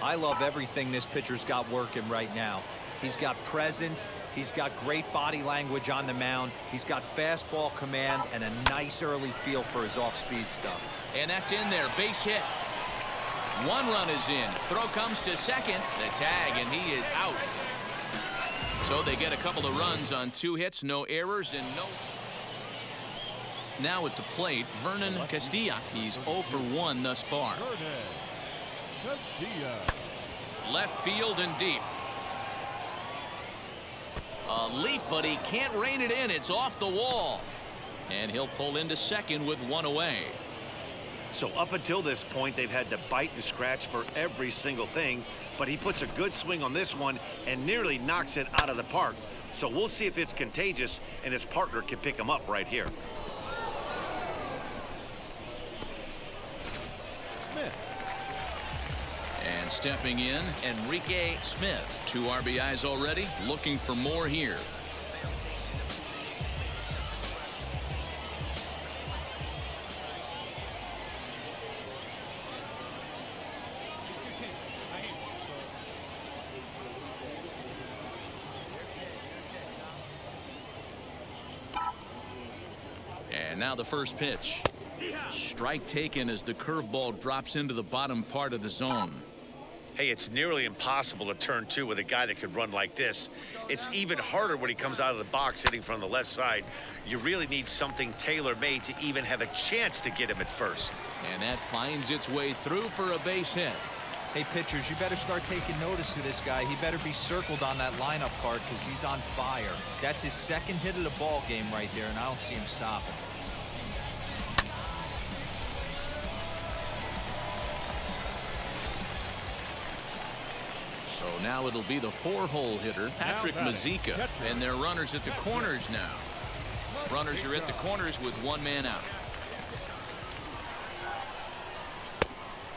I love everything this pitcher's got working right now. He's got presence. He's got great body language on the mound. He's got fastball command and a nice early feel for his off-speed stuff. And that's in there. Base hit. 1 run is in. Throw comes to second. The tag, and he is out. So they get a couple of runs on 2 hits, no errors, and no. Now at the plate, Vernon Castilla. He's 0 for 1 thus far. Left field and deep. A leap, but he can't rein it in. It's off the wall. And he'll pull into second with 1 away. So up until this point, they've had to bite and scratch for every single thing, but he puts a good swing on this one and nearly knocks it out of the park. So we'll see if it's contagious and his partner can pick him up right here. And stepping in, Enrique Smith. 2 RBIs already, looking for more here. And now the first pitch. Strike taken as the curveball drops into the bottom part of the zone. Hey, it's nearly impossible to turn 2 with a guy that could run like this. It's even harder when he comes out of the box hitting from the left side. You really need something tailor-made to even have a chance to get him at first. And that finds its way through for a base hit. Hey, pitchers, you better start taking notice of this guy. He better be circled on that lineup card because he's on fire. That's his 2nd hit of the ball game right there, and I don't see him stopping. So now it'll be the 4-hole hitter, Patrick Mazika, and they're runners at the corners now. Runners are at the corners with 1 man out.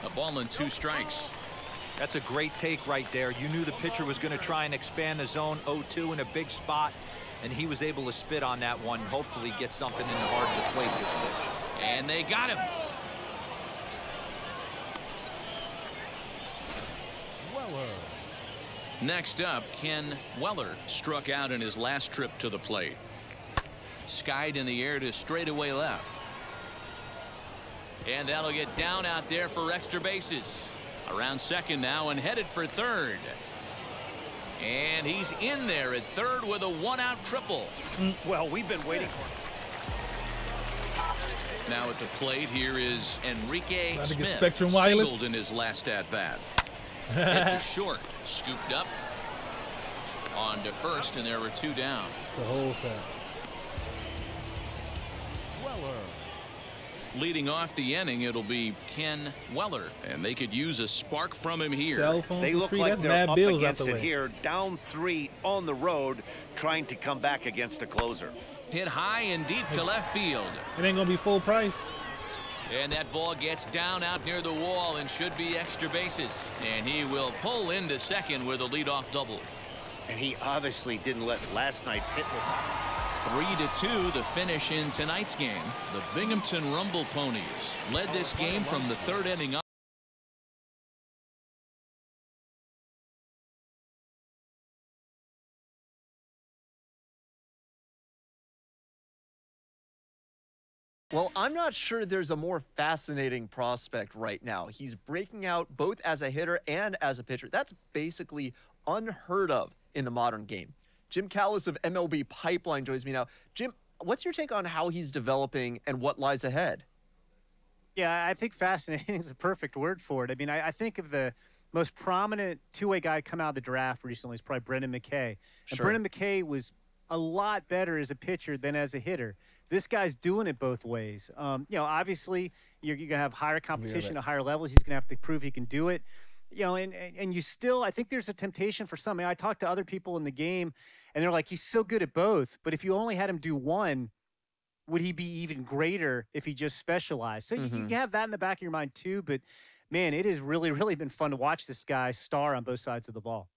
A ball and 2 strikes. That's a great take right there. You knew the pitcher was going to try and expand the zone 0-2 in a big spot, and he was able to spit on that one. Hopefully get something in the heart of the plate this pitch. And they got him. Next up, Ken Weller struck out in his last trip to the plate. Skied in the air to straightaway left. And that'll get down out there for extra bases. Around second now and headed for third. And he's in there at third with a 1-out triple. Well, we've been waiting for it. Now at the plate, here is Enrique Smith. Spectrum Wireless. Singled in his last at-bat. Hit to short. Scooped up. On to first, and there were 2 down. The whole thing. Weller. Leading off the inning, it'll be Ken Weller, and they could use a spark from him here. Cell phone They for look free? like That's they're mad up bills out against the it way. here, down 3 on the road, trying to come back against a closer. Hit high and deep to left field. It ain't gonna be full price. And that ball gets down out near the wall and should be extra bases. And he will pull into second with a leadoff double. And he obviously didn't let last night's hitless. 3-2 the finish in tonight's game. The Binghamton Rumble Ponies led this game from the 3rd inning up. Well, I'm not sure there's a more fascinating prospect right now. He's breaking out both as a hitter and as a pitcher. That's basically unheard of in the modern game. Jim Callis of MLB Pipeline joins me now. Jim, what's your take on how he's developing and what lies ahead? Yeah, I think fascinating is a perfect word for it. I mean, I think of the most prominent two-way guy come out of the draft recently is probably Brendan McKay. And Sure. Brendan McKay was a lot better as a pitcher than as a hitter. This guy's doing it both ways. Obviously, you're going to have higher competition at higher levels. He's going to have to prove he can do it. And you still, I think there's a temptation for some. I talked to other people in the game, and they're like, he's so good at both. But if you only had him do one, would he be even greater if he just specialized? So you have that in the back of your mind too. But, man, it has really, really been fun to watch this guy star on both sides of the ball.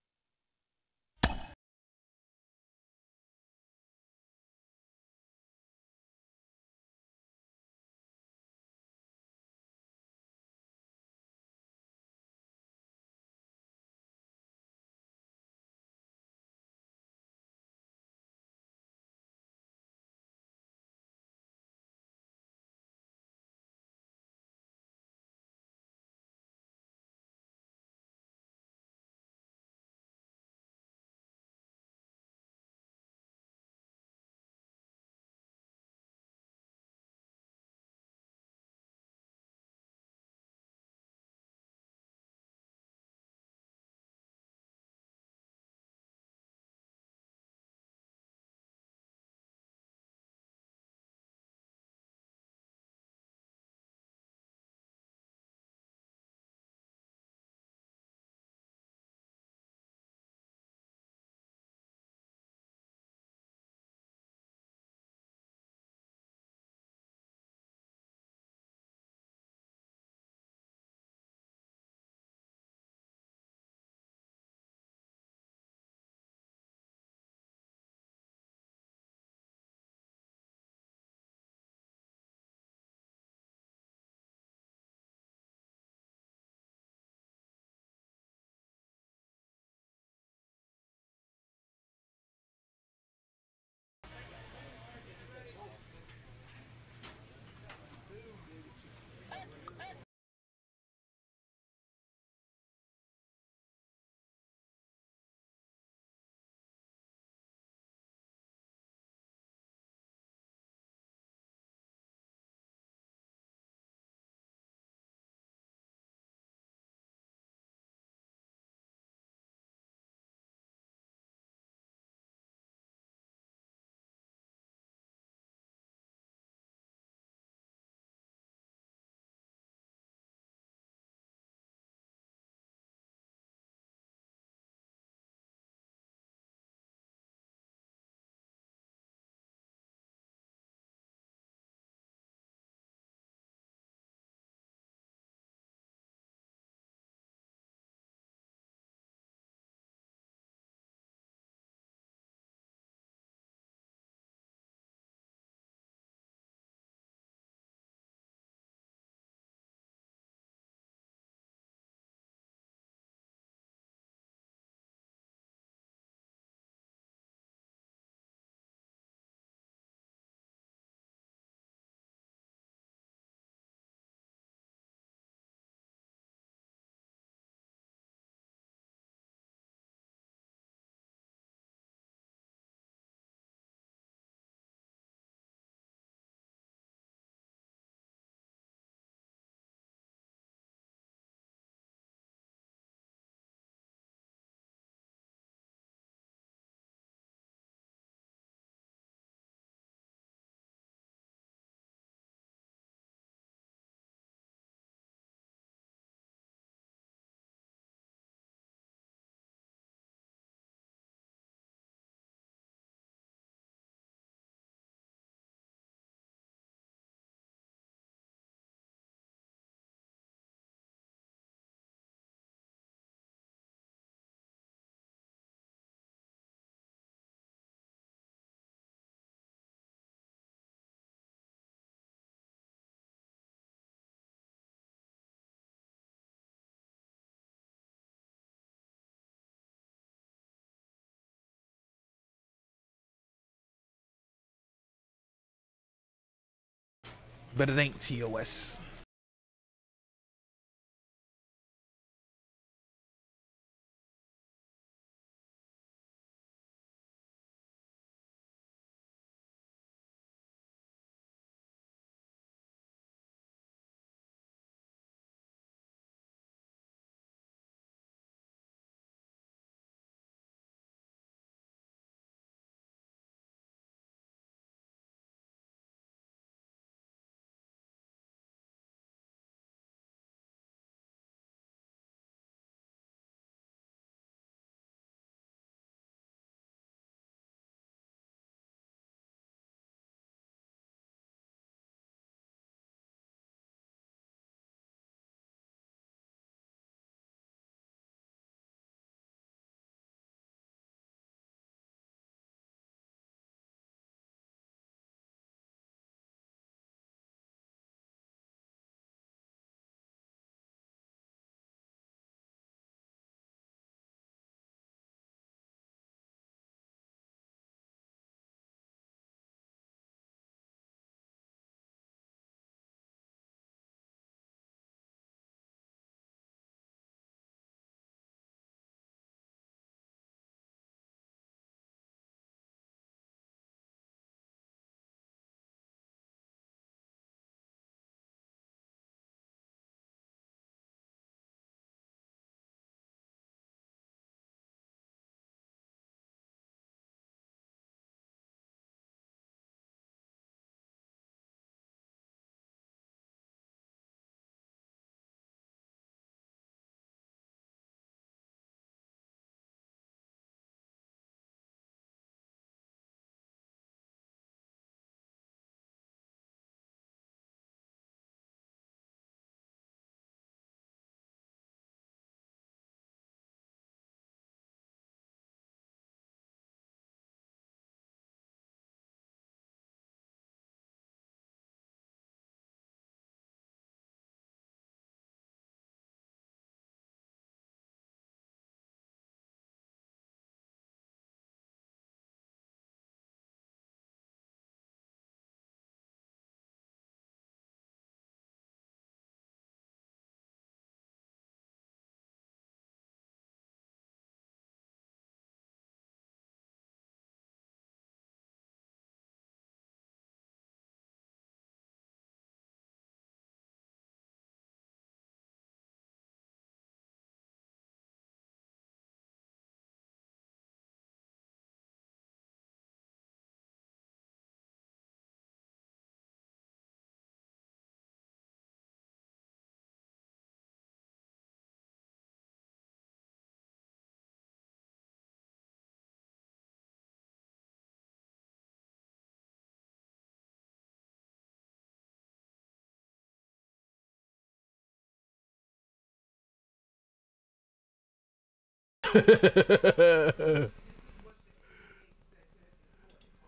but it ain't TOS.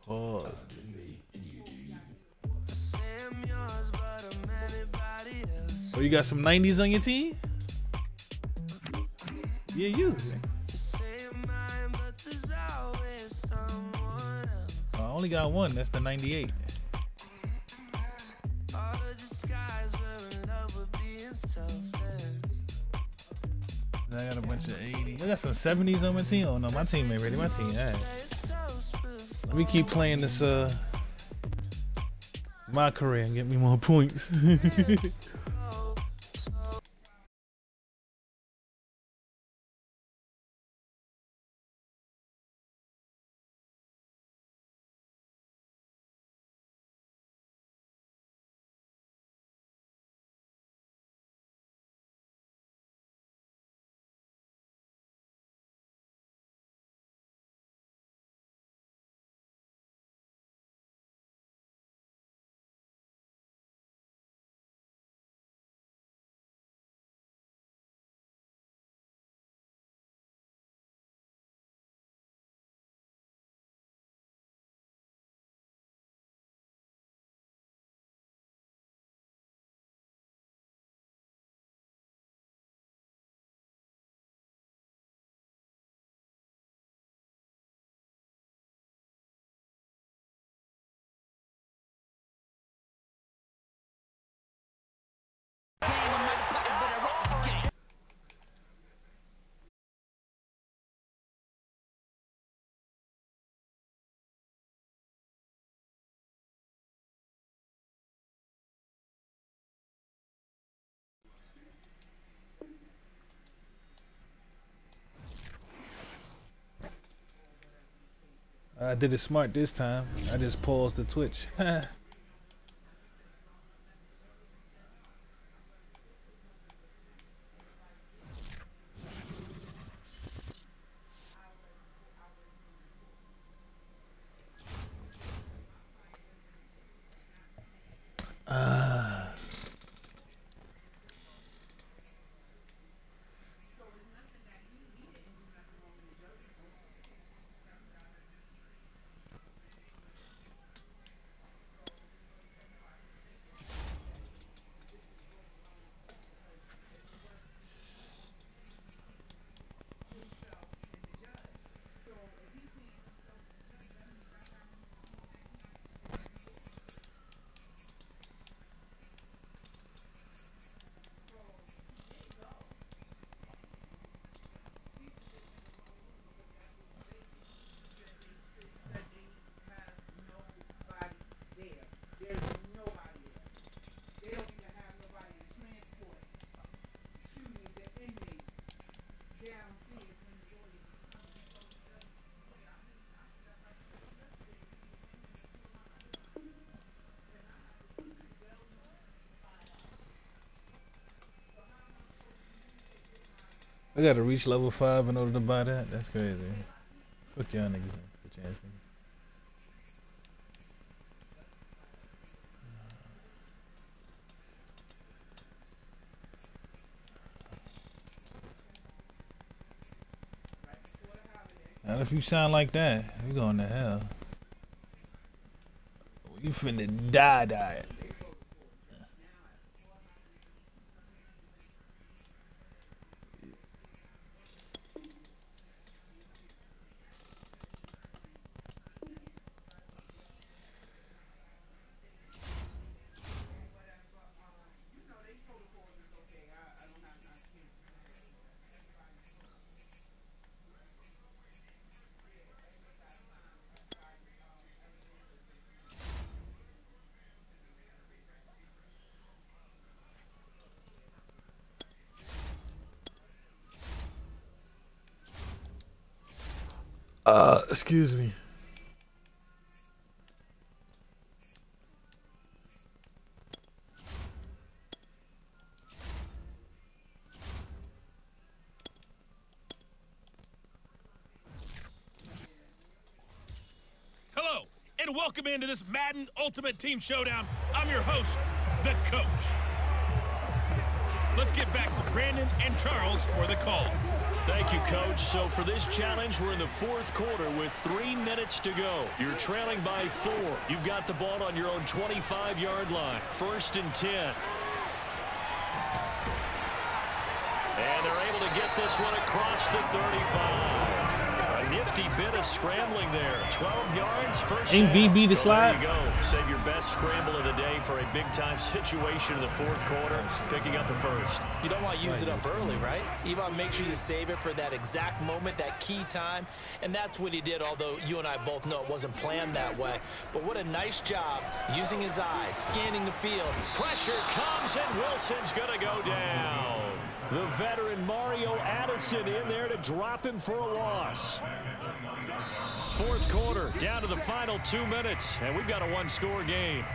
Pause. Oh, you got some 90s on your team? Yeah, you. I only got one. That's the 98. I got a bunch of 80s. I got some 70s on my team. Oh no, my team ain't ready. My team, alright. Let me keep playing this my career and get me more points. I did it smart this time. I just paused the Twitch. I gotta reach level 5 in order to buy that. That's crazy. Fuck y'all niggas, bitch ass niggas. Not if you sound like that, you going to hell. You finna die. Excuse me. Hello, and welcome into this Madden Ultimate Team Showdown. I'm your host, the Coach. Let's get back to Brandon and Charles for the call. Thank you, Coach. So for this challenge, we're in the fourth quarter with 3 minutes to go. You're trailing by 4. You've got the ball on your own 25-yard line. 1st and 10. And they're able to get this one across the 35. A nifty bit of scrambling there. 12 yards, first Ain't down. BB the So slide? there you go. Save your best scramble of the day for a big-time situation in the fourth quarter, picking up the first. You don't want to use it up early, right? You want to make sure you save it for that exact moment, that key time. And that's what he did, although you and I both know it wasn't planned that way. But what a nice job using his eyes, scanning the field. Pressure comes, and Wilson's going to go down. The veteran Mario Addison in there to drop him for a loss. Fourth quarter, down to the final 2 minutes, and we've got a one-score game.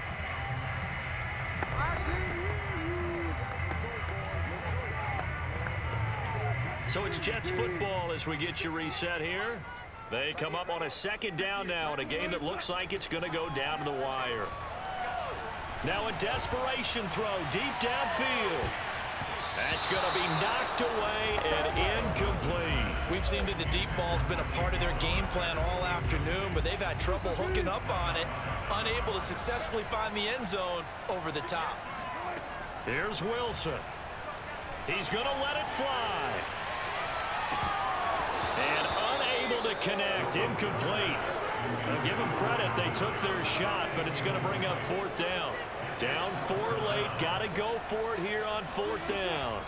So it's Jets football as we get you reset here. They come up on a 2nd down now in a game that looks like it's going to go down to the wire. Now a desperation throw deep downfield. That's going to be knocked away and incomplete. We've seen that the deep ball's been a part of their game plan all afternoon, but they've had trouble hooking up on it, unable to successfully find the end zone over the top. Here's Wilson. He's going to let it fly. And unable to connect, incomplete. Now give them credit, they took their shot, but it's going to bring up 4th down. Down 4 late, got to go for it here on 4th down.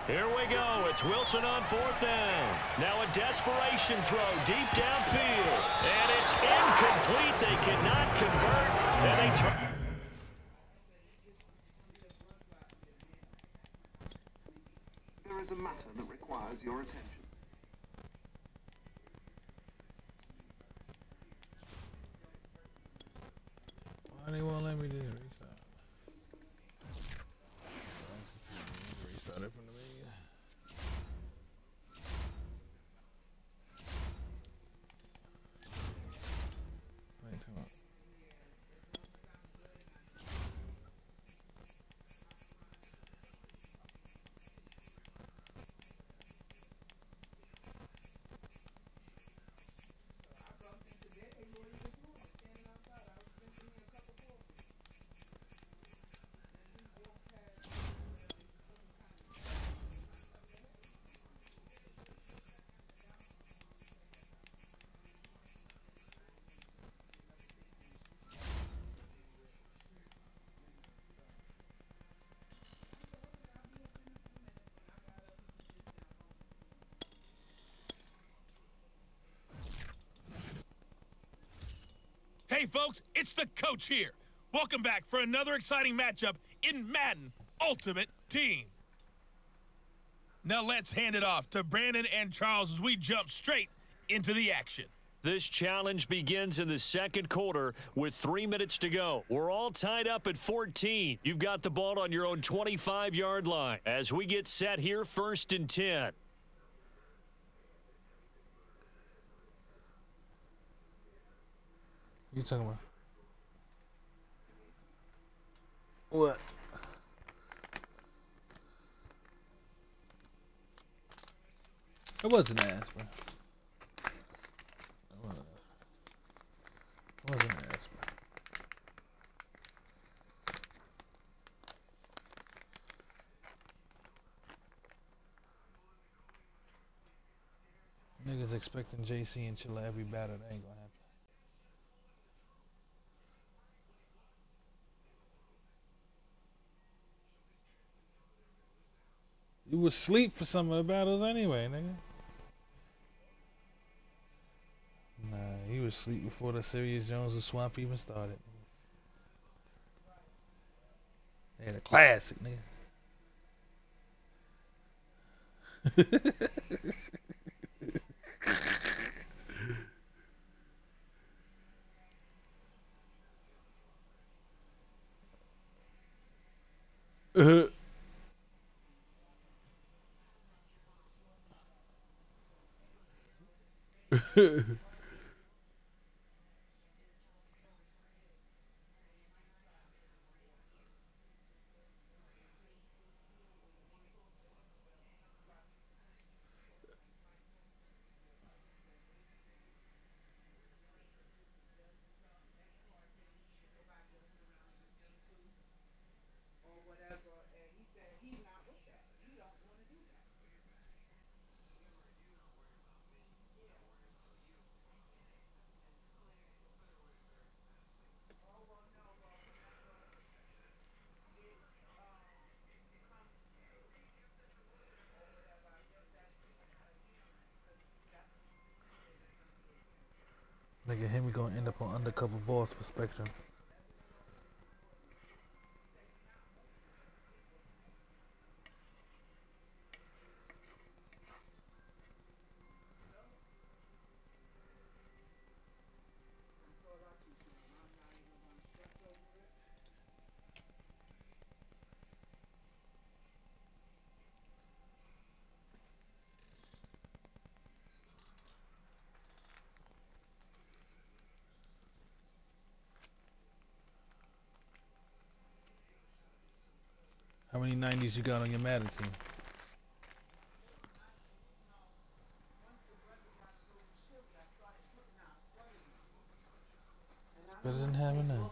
Here we go, it's Wilson on 4th down. Now a desperation throw deep downfield. And it's incomplete, they cannot convert, and they turn. There is a matter that requires your attention. Why they won't let me just restart? Restart it from the beginning. Wait, come on. Hey folks, it's the coach here. Welcome back for another exciting matchup in Madden Ultimate Team. Now let's hand it off to Brandon and Charles as we jump straight into the action. This challenge begins in the second quarter with 3 minutes to go. We're all tied up at 14. You've got the ball on your own 25-yard line as we get set here, 1st and 10. You talking about? What? It wasn't ass, bro. It wasn't ass, bro. Niggas expecting JC and Chilla every battle. That ain't gonna happen. You was asleep for some of the battles anyway, nigga. Nah, he was asleep before the Sirius Jones and Swamp even started. They had a classic, nigga. Nigga, him gonna end up on Undercover Boss for Spectrum. How many 90s you got on your Madden team? It's better than having none.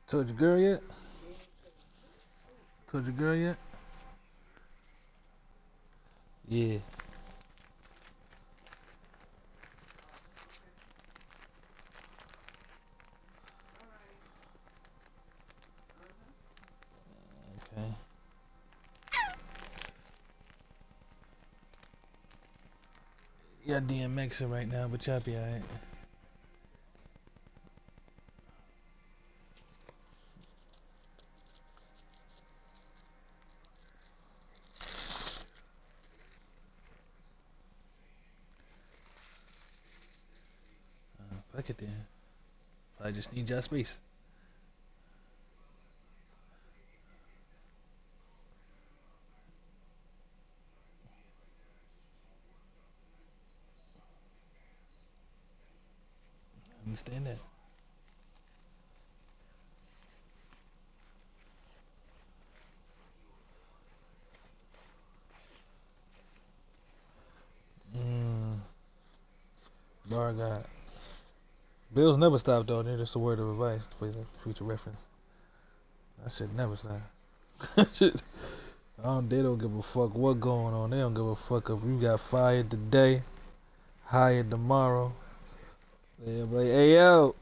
Told your girl yet? Told your girl yet? Yeah. Yeah, DMXing right now, but y'all be alright. Fuck it then. I just need y'all space. Understand that. Bar God. Bills never stop though. They're just a word of advice for the future reference. That shit never stop. Shit. They don't give a fuck what going on. They don't give a fuck if you got fired today, hired tomorrow. They'll be like, hey yo,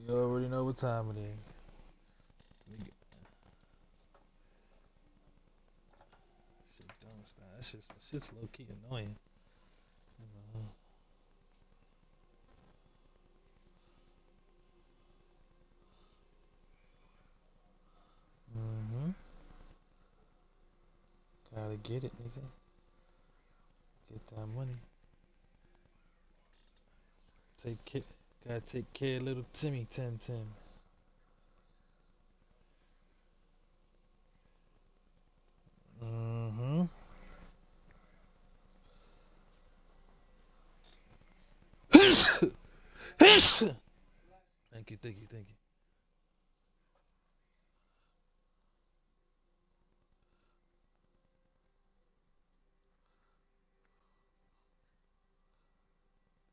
you already know what time it is. Shit don't stop. That shit's low key annoying. Gotta get it, nigga. Get that money. Gotta take care of little Timmy Tim. Thank you.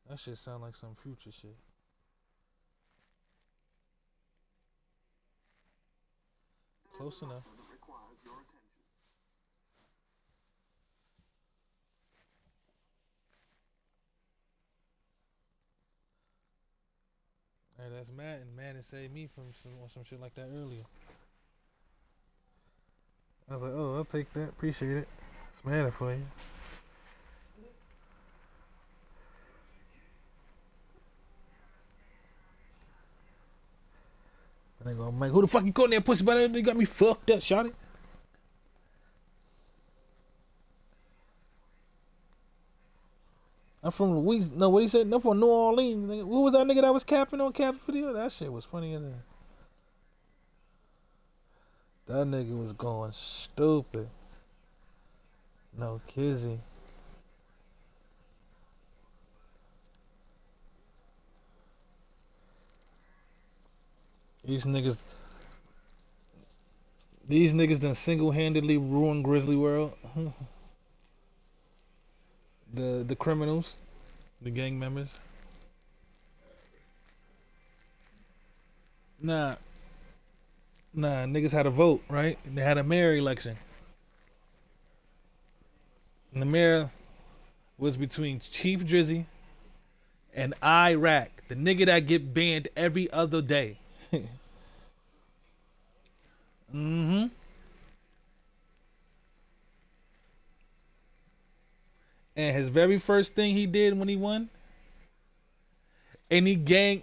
That shit sound like some future shit. Close enough. Hey, that's Madden. Madden saved me from some shit like that earlier. I was like, oh, I'll take that. Appreciate it. It's Madden for you. And they go, Mike, who the fuck you calling that pussy? But they got me fucked up, shot it. I'm from Louisiana. No, what he said? No, from New Orleans. Nigga. Who was that nigga that was capping on Cap video? That shit was funny as hell. That nigga was going stupid. No kizzy. These niggas done single-handedly ruined Grizzly World. The criminals, the gang members. Nah, niggas had a vote, right? They had a mayor election. And the mayor was between Chief Drizzy and Iraq, the nigga that get banned every other day. And his very first thing he did when he won, any gang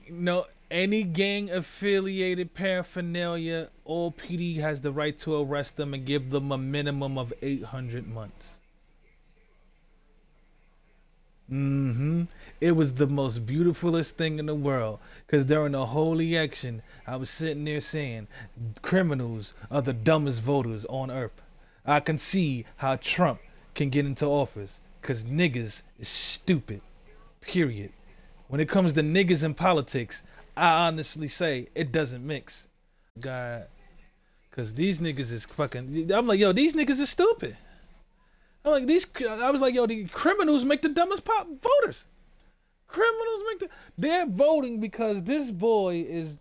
affiliated paraphernalia, all PD has the right to arrest them and give them a minimum of 800 months. It was the most beautifulest thing in the world, because during the whole election, I was sitting there saying, criminals are the dumbest voters on earth. I can see how Trump can get into office, because niggas is stupid, period. When it comes to niggas in politics, I honestly say it doesn't mix. God, because these niggas is fucking, I'm like, yo, these niggas is stupid. I'm like, I was like, yo, the criminals make the dumbest voters. They're voting because this boy is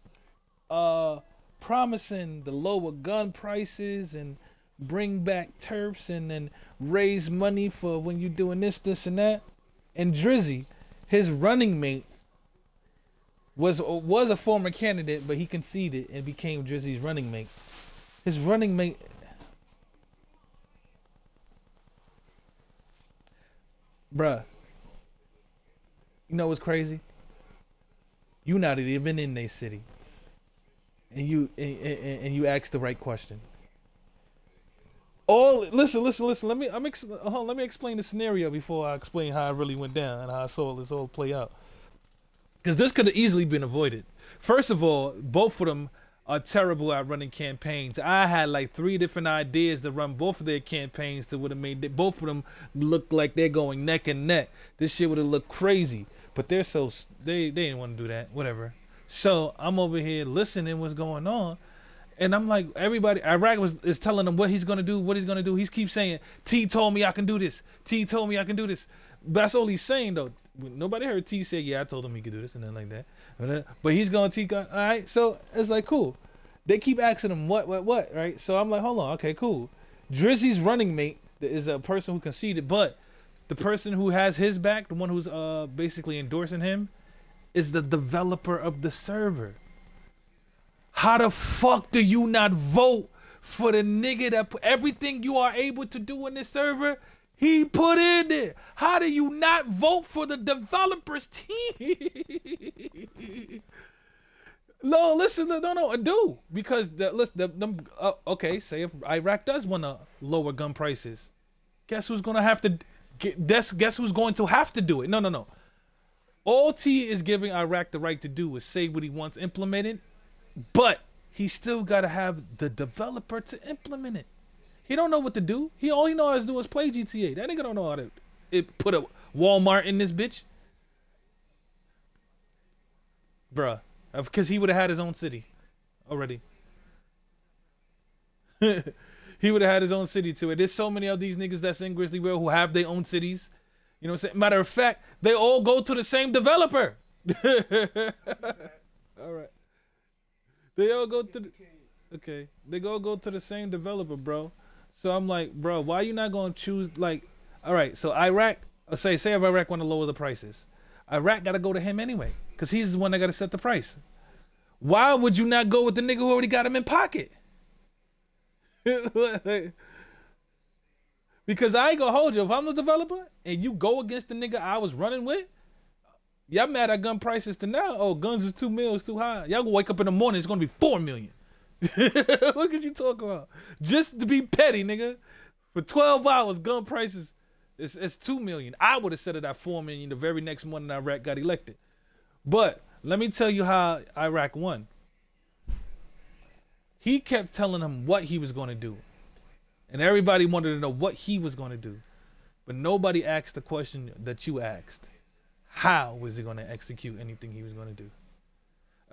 promising to lower gun prices and bring back turfs and then raise money for when you're doing this and that. And Drizzy, his running mate, was a former candidate, but he conceded and became Drizzy's running mate. His running mate, bruh, You know what's crazy? You not even in their city, and you ask the right question. Listen. Let me explain the scenario before I explain how it really went down and how I saw this all play out. Because this could have easily been avoided. First of all, both of them are terrible at running campaigns. I had like 3 different ideas to run both of their campaigns that would have made both of them look like they're going neck and neck. This shit would have looked crazy. But they didn't want to do that. Whatever. So I'm over here listening what's going on. And I'm like, everybody, Iraq is telling him what he's going to do, what he's going to do. He keeps saying, T told me I can do this. T told me I can do this. But that's all he's saying, though. Nobody heard T say, yeah, I told him he could do this and then like that. But he's going T, all right? So it's like, cool. They keep asking him what, right? So I'm like, hold on, okay, cool. Drizzy's running mate is a person who conceded, but the person who has his back, the one who's basically endorsing him, is the developer of the server. How the fuck do you not vote for the nigga that put everything you are able to do in this server, he put in there? How do you not vote for the developers team? No, listen, no, do. Because, okay, say if Iraq does want to lower gun prices, guess who's going to have to, guess who's going to have to do it? No. All T is giving Iraq the right to do is say what he wants implemented, but he still got to have the developer to implement it. He don't know what to do. All he knows how to do is play GTA. That nigga don't know how to put a Walmart in this bitch. Bruh. Because he would have had his own city already. He would have had his own city to it. There's so many of these niggas that's in Grizzly Bear who have their own cities. You know what I'm saying? Matter of fact, they all go to the same developer. All right. They all go to they all go to the same developer, bro. So I'm like, bro, why you not gonna choose, like, all right, so Iraq, say if Iraq want to lower the prices, Iraq gotta go to him anyway, because he's the one that gotta set the price. Why would you not go with the nigga who already got him in pocket? Because I ain't gonna hold you. If I'm the developer and you go against the nigga I was running with, y'all mad at gun prices to now. Oh, guns is $2 million, it's too high. Y'all gonna wake up in the morning, it's gonna be $4 million. Look at you talking about. Just to be petty, nigga. For 12 hours, gun prices, it's $2 million. I would have set it at $4 million the very next morning Iraq got elected. But let me tell you how Iraq won. He kept telling them what he was going to do. And everybody wanted to know what he was going to do. But nobody asked the question that you asked. How was he going to execute anything he was going to do?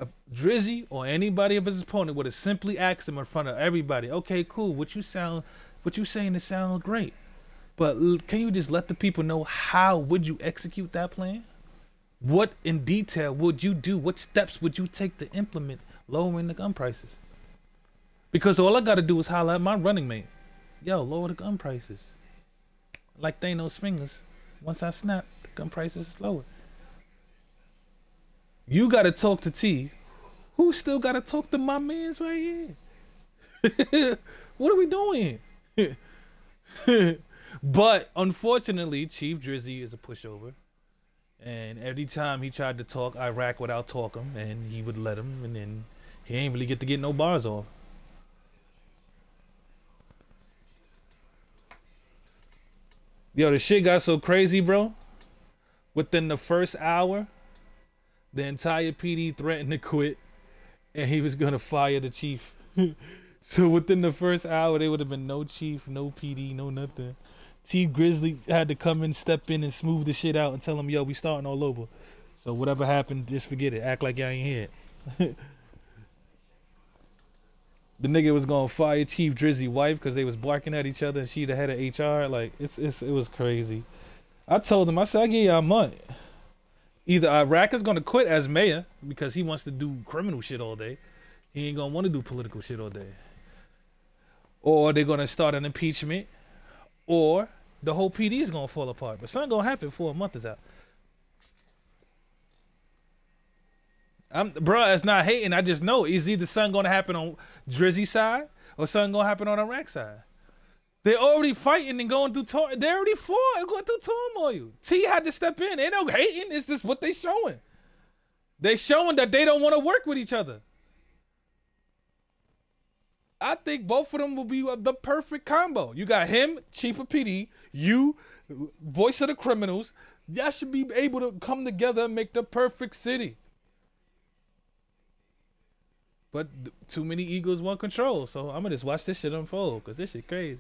If Drizzy or anybody of his opponent would have simply asked him in front of everybody, okay, cool, what you saying to sound great. But can you just let the people know how would you execute that plan? What in detail would you do? What steps would you take to implement lowering the gun prices? Because all I got to do is holler at my running mate. Yo, lower the gun prices. Like Thanos' fingers. Once I snap, the gun prices is lower. You got to talk to T. Who still got to talk to my mans right here? What are we doing? But unfortunately, Chief Drizzy is a pushover. And every time he tried to talk Iraq without talking, and he would let him, and then he ain't really get to get no bars off. Yo, the shit got so crazy, bro. Within the first hour, the entire PD threatened to quit, and he was gonna fire the chief. So within the first hour, there would have been no chief, no PD, no nothing. T Grizzly had to come in, step in, and smooth the shit out and tell him, yo, we starting all over. So whatever happened, just forget it. Act like y'all ain't hear it. The nigga was gonna fire Chief Drizzy wife because they was barking at each other and she the head of HR. Like, it was crazy. I told him, I said, I give y'all a month. Either Iraq is gonna quit as mayor because he wants to do criminal shit all day. He ain't gonna want to do political shit all day. Or they're gonna start an impeachment. Or the whole PD is gonna fall apart. But something gonna happen before a month is out. Bruh, it's not hating. I just know it's either something gonna happen on Drizzy's side or something gonna happen on Iraq's side. They're already fighting and going through they already fought and going through turmoil. T had to step in. Ain't no hating. It's just what they showing. They showing that they don't want to work with each other. I think both of them will be the perfect combo. You got him, Chief of PD, you, voice of the criminals. Y'all should be able to come together and make the perfect city. But too many egos want control, so I'm gonna just watch this shit unfold, because this shit crazy.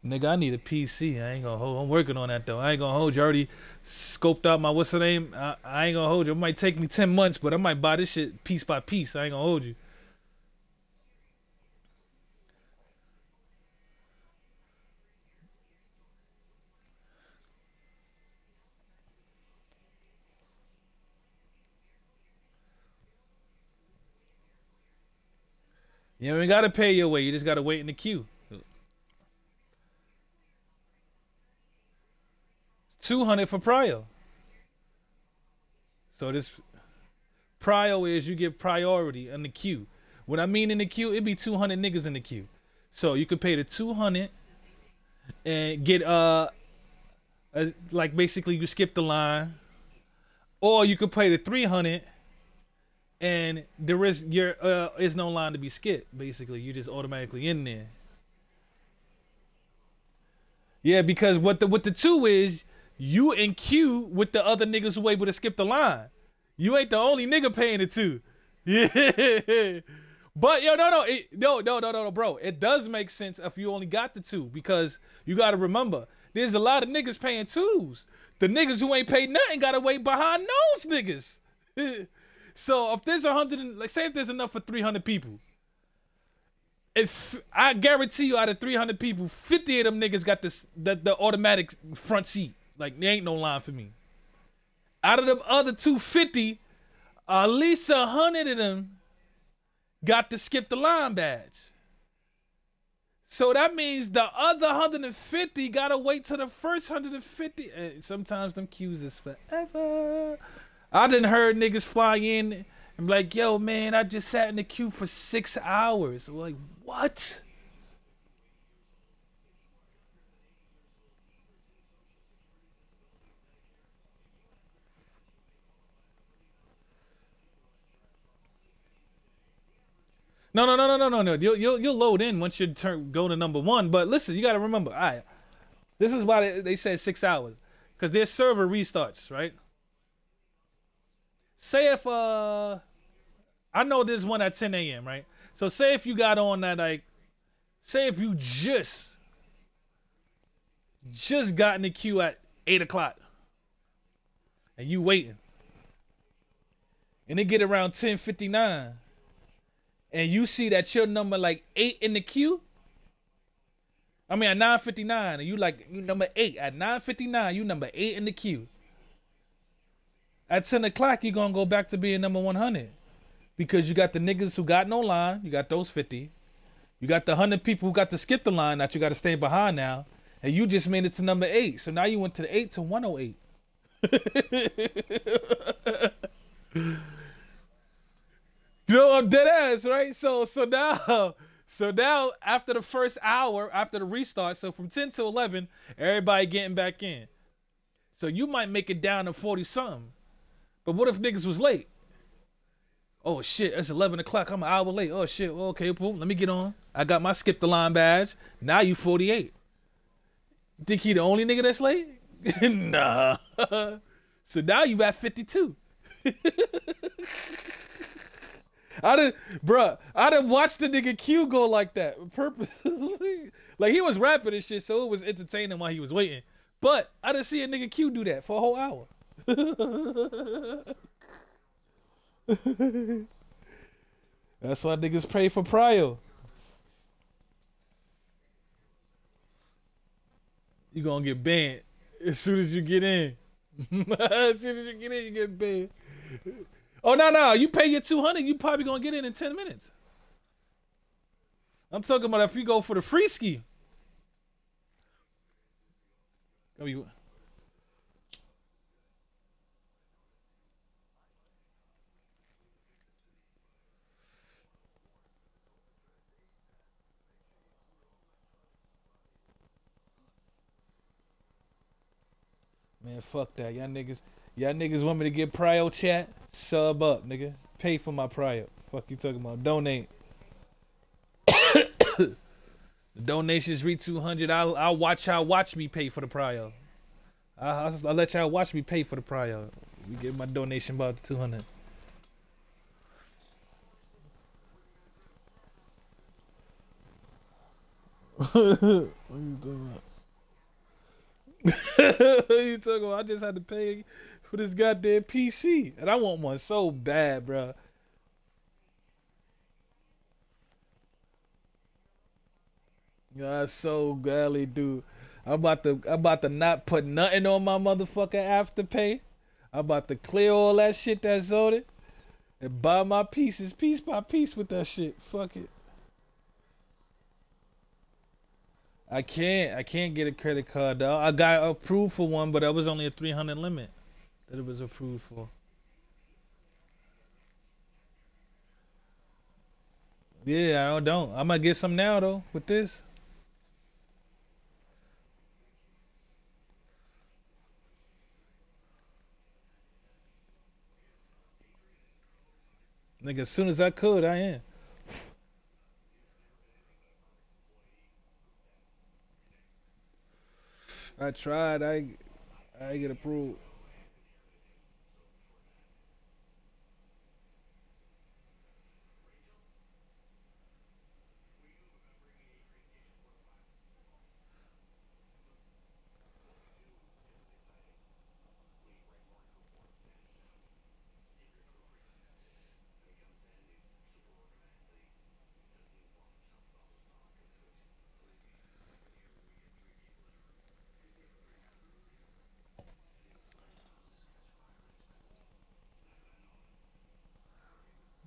Nigga, I need a PC. I ain't gonna hold. I'm working on that though. I ain't gonna hold you. I already scoped out my what's the name. I ain't gonna hold you. It might take me 10 months, but I might buy this shit piece by piece. I ain't gonna hold you. You ain't gotta pay your way. You just gotta wait in the queue. 200 for prio. So this prio is you get priority in the queue. What I mean in the queue, it be 200 niggas in the queue. So you could pay the 200 and get like basically you skip the line, or you could pay the 300 and there is no line to be skipped. Basically, you just automatically in there. Yeah, because what the 2 is, you in queue with the other niggas who able to skip the line. You ain't the only nigga paying the 2. Yeah. But yo, no, bro. It does make sense if you only got the 2, because you gotta remember, there's a lot of niggas paying 2s. The niggas who ain't paid nothing gotta wait behind those niggas. So if there's 100, like say if there's enough for 300 people, if I guarantee you out of 300 people, 50 of them niggas got the automatic front seat. Like, there ain't no line for me. Out of them other 250, at least 100 of them got to skip the line badge. So that means the other 150 gotta wait till the first 150. And sometimes them queues is forever. I done heard niggas fly in and be like, yo, man, I just sat in the queue for 6 hours. We're like, what? No. You'll load in once you go to number 1. But listen, you gotta remember, all right, this is why they said 6 hours. Because their server restarts, right? Say if I know there's one at 10 a.m., right? So say if you got on that, like, say if you just got in the queue at 8 o'clock and you waiting, and it get around 10:59 and you see that your number like 8 in the queue, I mean at 9:59, and you number 8 at 9:59, you number 8 in the queue. At 10 o'clock, you're gonna go back to being number 100, because you got the niggas who got no line, you got those 50. You got the 100 people who got to skip the line that you got to stay behind now, and you just made it to number 8. So now you went to the 8 to 108. You know, I'm dead ass, right? So now after the first hour, after the restart, so from 10 to 11, everybody getting back in. So you might make it down to 40 something. But what if niggas was late? Oh shit, it's 11 o'clock. I'm an hour late. Oh shit, okay, boom, let me get on. I got my skip the line badge. Now you 48. Think he the only nigga that's late? Nah. So now you at 52. I done watched the nigga Q go like that purposely. Like, he was rapping and shit, so it was entertaining while he was waiting. But I didn't see a nigga Q do that for a whole hour. That's why niggas pray for prio. You gonna get banned as soon as you get in. As soon as you get in, you get banned. Oh no! You pay your 200, you probably gonna get in 10 minutes. I'm talking about if you go for the free ski. Oh, you. Man, fuck that. Y'all niggas want me to get prio chat? Sub up, nigga. Pay for my prio. Fuck you talking about? Donate. The donations reach 200. I'll watch y'all watch me pay for the prio. I'll let y'all watch me pay for the prio. We get my donation about to 200. What you talking about? What you talking about? I just had to pay for this goddamn PC, and I want one so bad, bro. Yeah, I so badly do. I'm about to not put nothing on my motherfucking afterpay. I'm about to clear all that shit that's on it and buy my pieces piece by piece with that shit. Fuck it. I can't get a credit card though. I got approved for one, but that was only a 300 limit that it was approved for. Yeah, I don't. I'm gonna get some now though with this. Nigga, as soon as I could, I am. I tried. I get approved.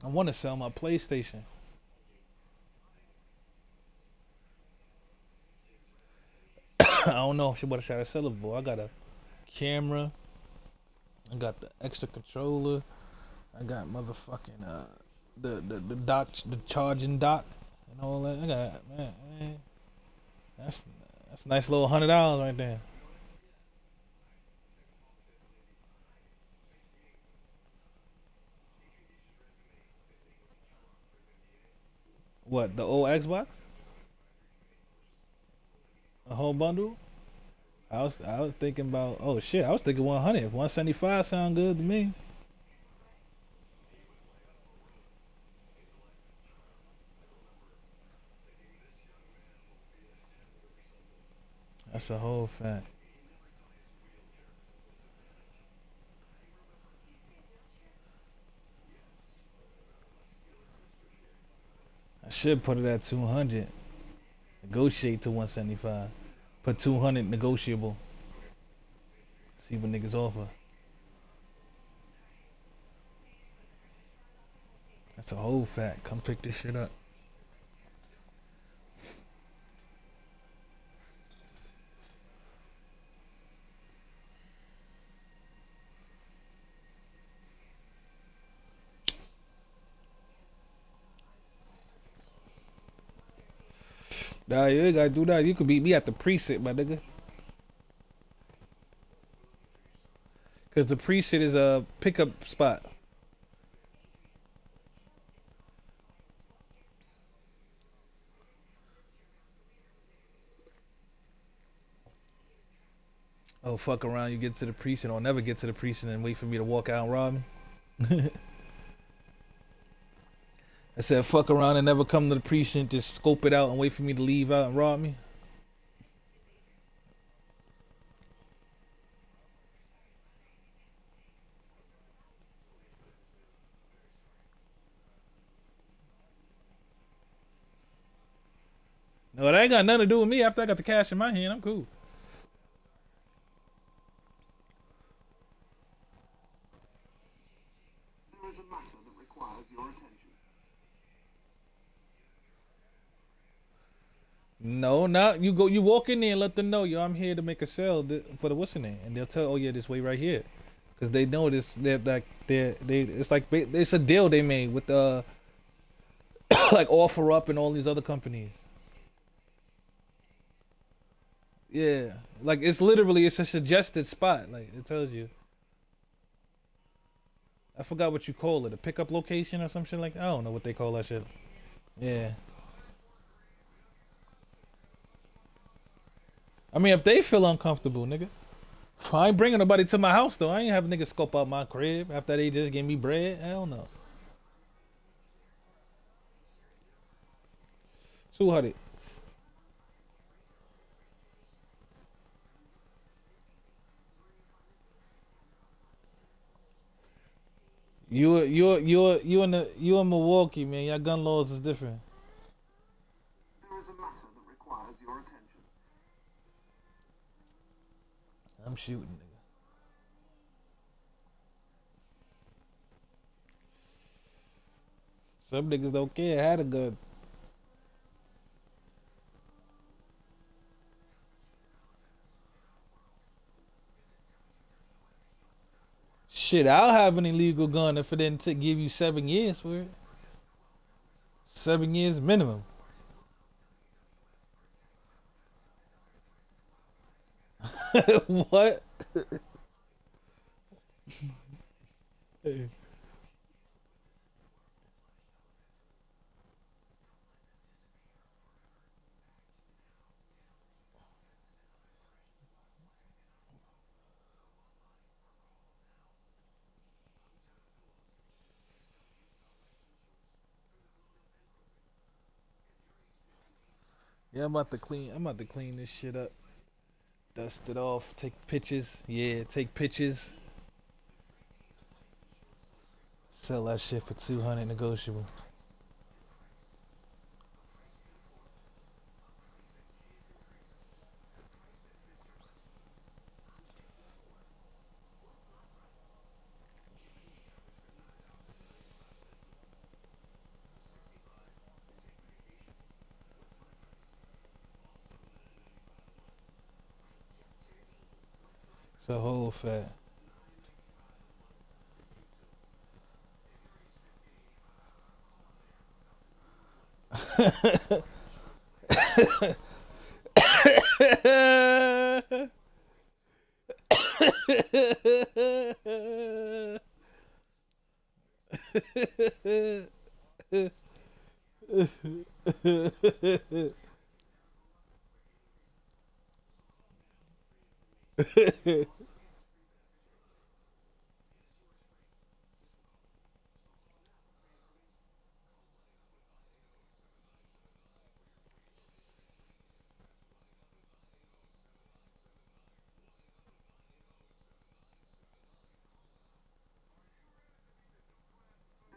I want to sell my PlayStation. I don't know what should I sell it for. I got a camera. I got the extra controller. I got motherfucking the dock, the charging dock, and all that. I got man. That's a nice little $100 right there. What, the old Xbox? A whole bundle? I was thinking about, oh shit, I was thinking 100. 175 sound good to me. That's a whole fact. I should put it at 200. Negotiate to 175. Put 200 negotiable. See what niggas offer. That's a whole fact. Come pick this shit up. Nah, you ain't gotta do that. You could beat me at the preset, my nigga. Cause the preset is a pickup spot. Oh, fuck around, you get to the precinct or never get to the precinct and wait for me to walk out and rob me. I said fuck around and never come to the precinct, just scope it out and wait for me to leave out and rob me. No, that ain't got nothing to do with me. After I got the cash in my hand, I'm cool. There is a matter that requires your attention. No, not you go. You walk in there and let them know, yo, I'm here to make a sale for the what's in there, and they'll tell, oh yeah, this way right here, because they know this. They're like it's like it's a deal they made with like Offer Up and all these other companies. Yeah, like it's literally it's a suggested spot. Like it tells you. I forgot what you call it, a pickup location or some shit like that. I don't know what they call that shit. Yeah. I mean, if they feel uncomfortable, nigga, I ain't bringing nobody to my house though. I ain't have niggas scope out my crib after they just gave me bread. Hell no. 200. You in Milwaukee, man. Your gun laws is different. There is a matter that requires your attention. I'm shooting, nigga. Some niggas don't care. Had a gun. Shit, I'll have an illegal gun if it didn't give you 7 years for it. 7 years minimum. What? Yeah, I'm about to clean. I'm about to clean this shit up. Dust it off. Take pictures. Yeah, take pictures. Sell that shit for 200 negotiable. It's a whole fat.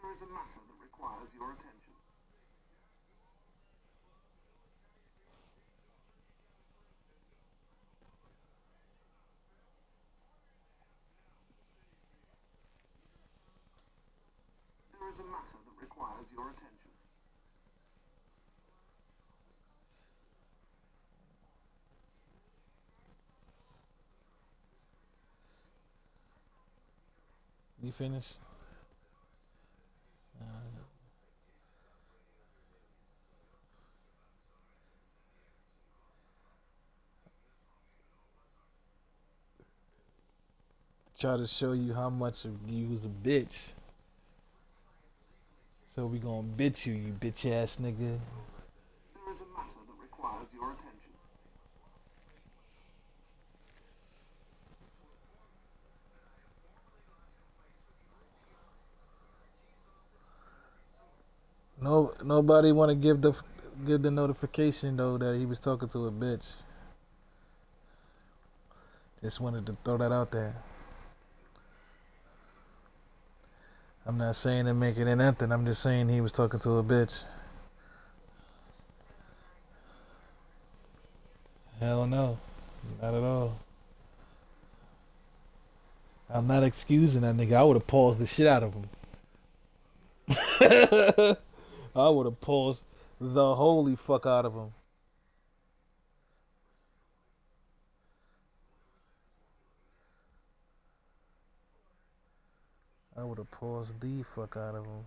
There is a matter that requires your attention. There is a matter that requires your attention. You finished? Try to show you how much of you was a bitch. So we gonna bitch you, you bitch ass nigga. There is a matter that requires your attention. No, nobody want to give the notification though that he was talking to a bitch. Just wanted to throw that out there. I'm not saying to make it in nothing. I'm just saying he was talking to a bitch. Hell no, not at all. I'm not excusing that nigga. I would have paused the shit out of him. I would have paused the holy fuck out of him. I would have paused the fuck out of him.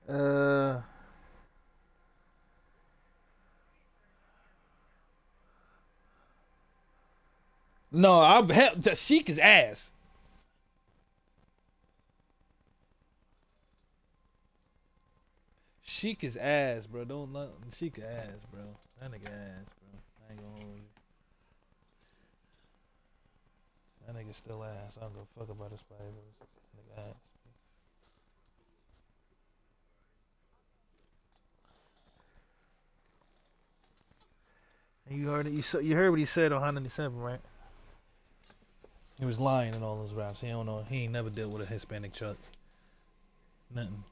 No, I'll help. Sheik is ass. Sheik is ass, bro. Don't let Sheik ass, bro. That nigga ass, bro. I ain't gonna hold you. That nigga still ass. I don't give a fuck about his fight, bro. Nigga ass. And you heard it. You heard what he said on 107, right? He was lying in all those raps. He don't know. He ain't never dealt with a Hispanic Chuck. Nothing.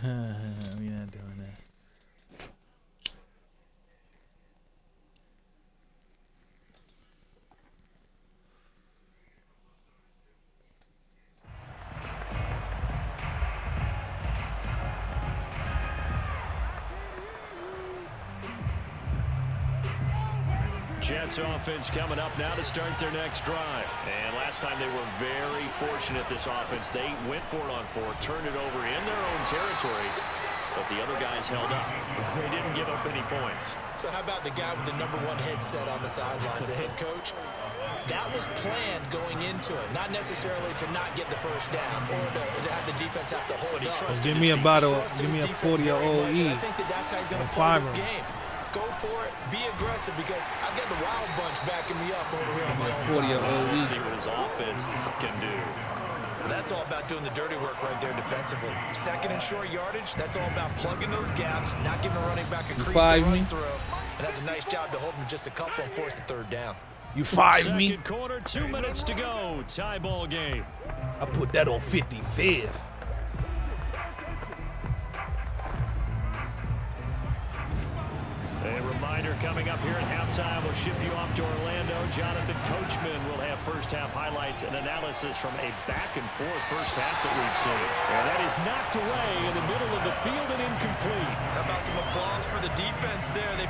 We're not doing that. Jets offense coming up now to start their next drive. And last time they were very fortunate, this offense. They went for it on fourth, turned it over in their own territory, but the other guys held up. They didn't give up any points. So how about the guy with the #1 headset on the sidelines, the head coach? That was planned going into it, not necessarily to not get the first down or to have the defense have to hold up. Give me a bottle. Give me a 40-year-old E. I think that's how he's going to play this game. Go for it, be aggressive, because I've got the Wild Bunch backing me up over here on my own side. See what his offense can do. Well, that's all about doing the dirty work right there defensively. Second and short yardage, that's all about plugging those gaps, not giving a running back a crease to run through. And that's a nice job to hold him just a couple and force a third down. You 5 me? Second quarter, 2 minutes to go. Tie ball game. I put that on 55th. A reminder coming up here at halftime. We'll ship you off to Orlando. Jonathan Coachman will have first half highlights and analysis from a back-and-forth first half that we've seen. And that is knocked away in the middle of the field and incomplete. How about some applause for the defense there? They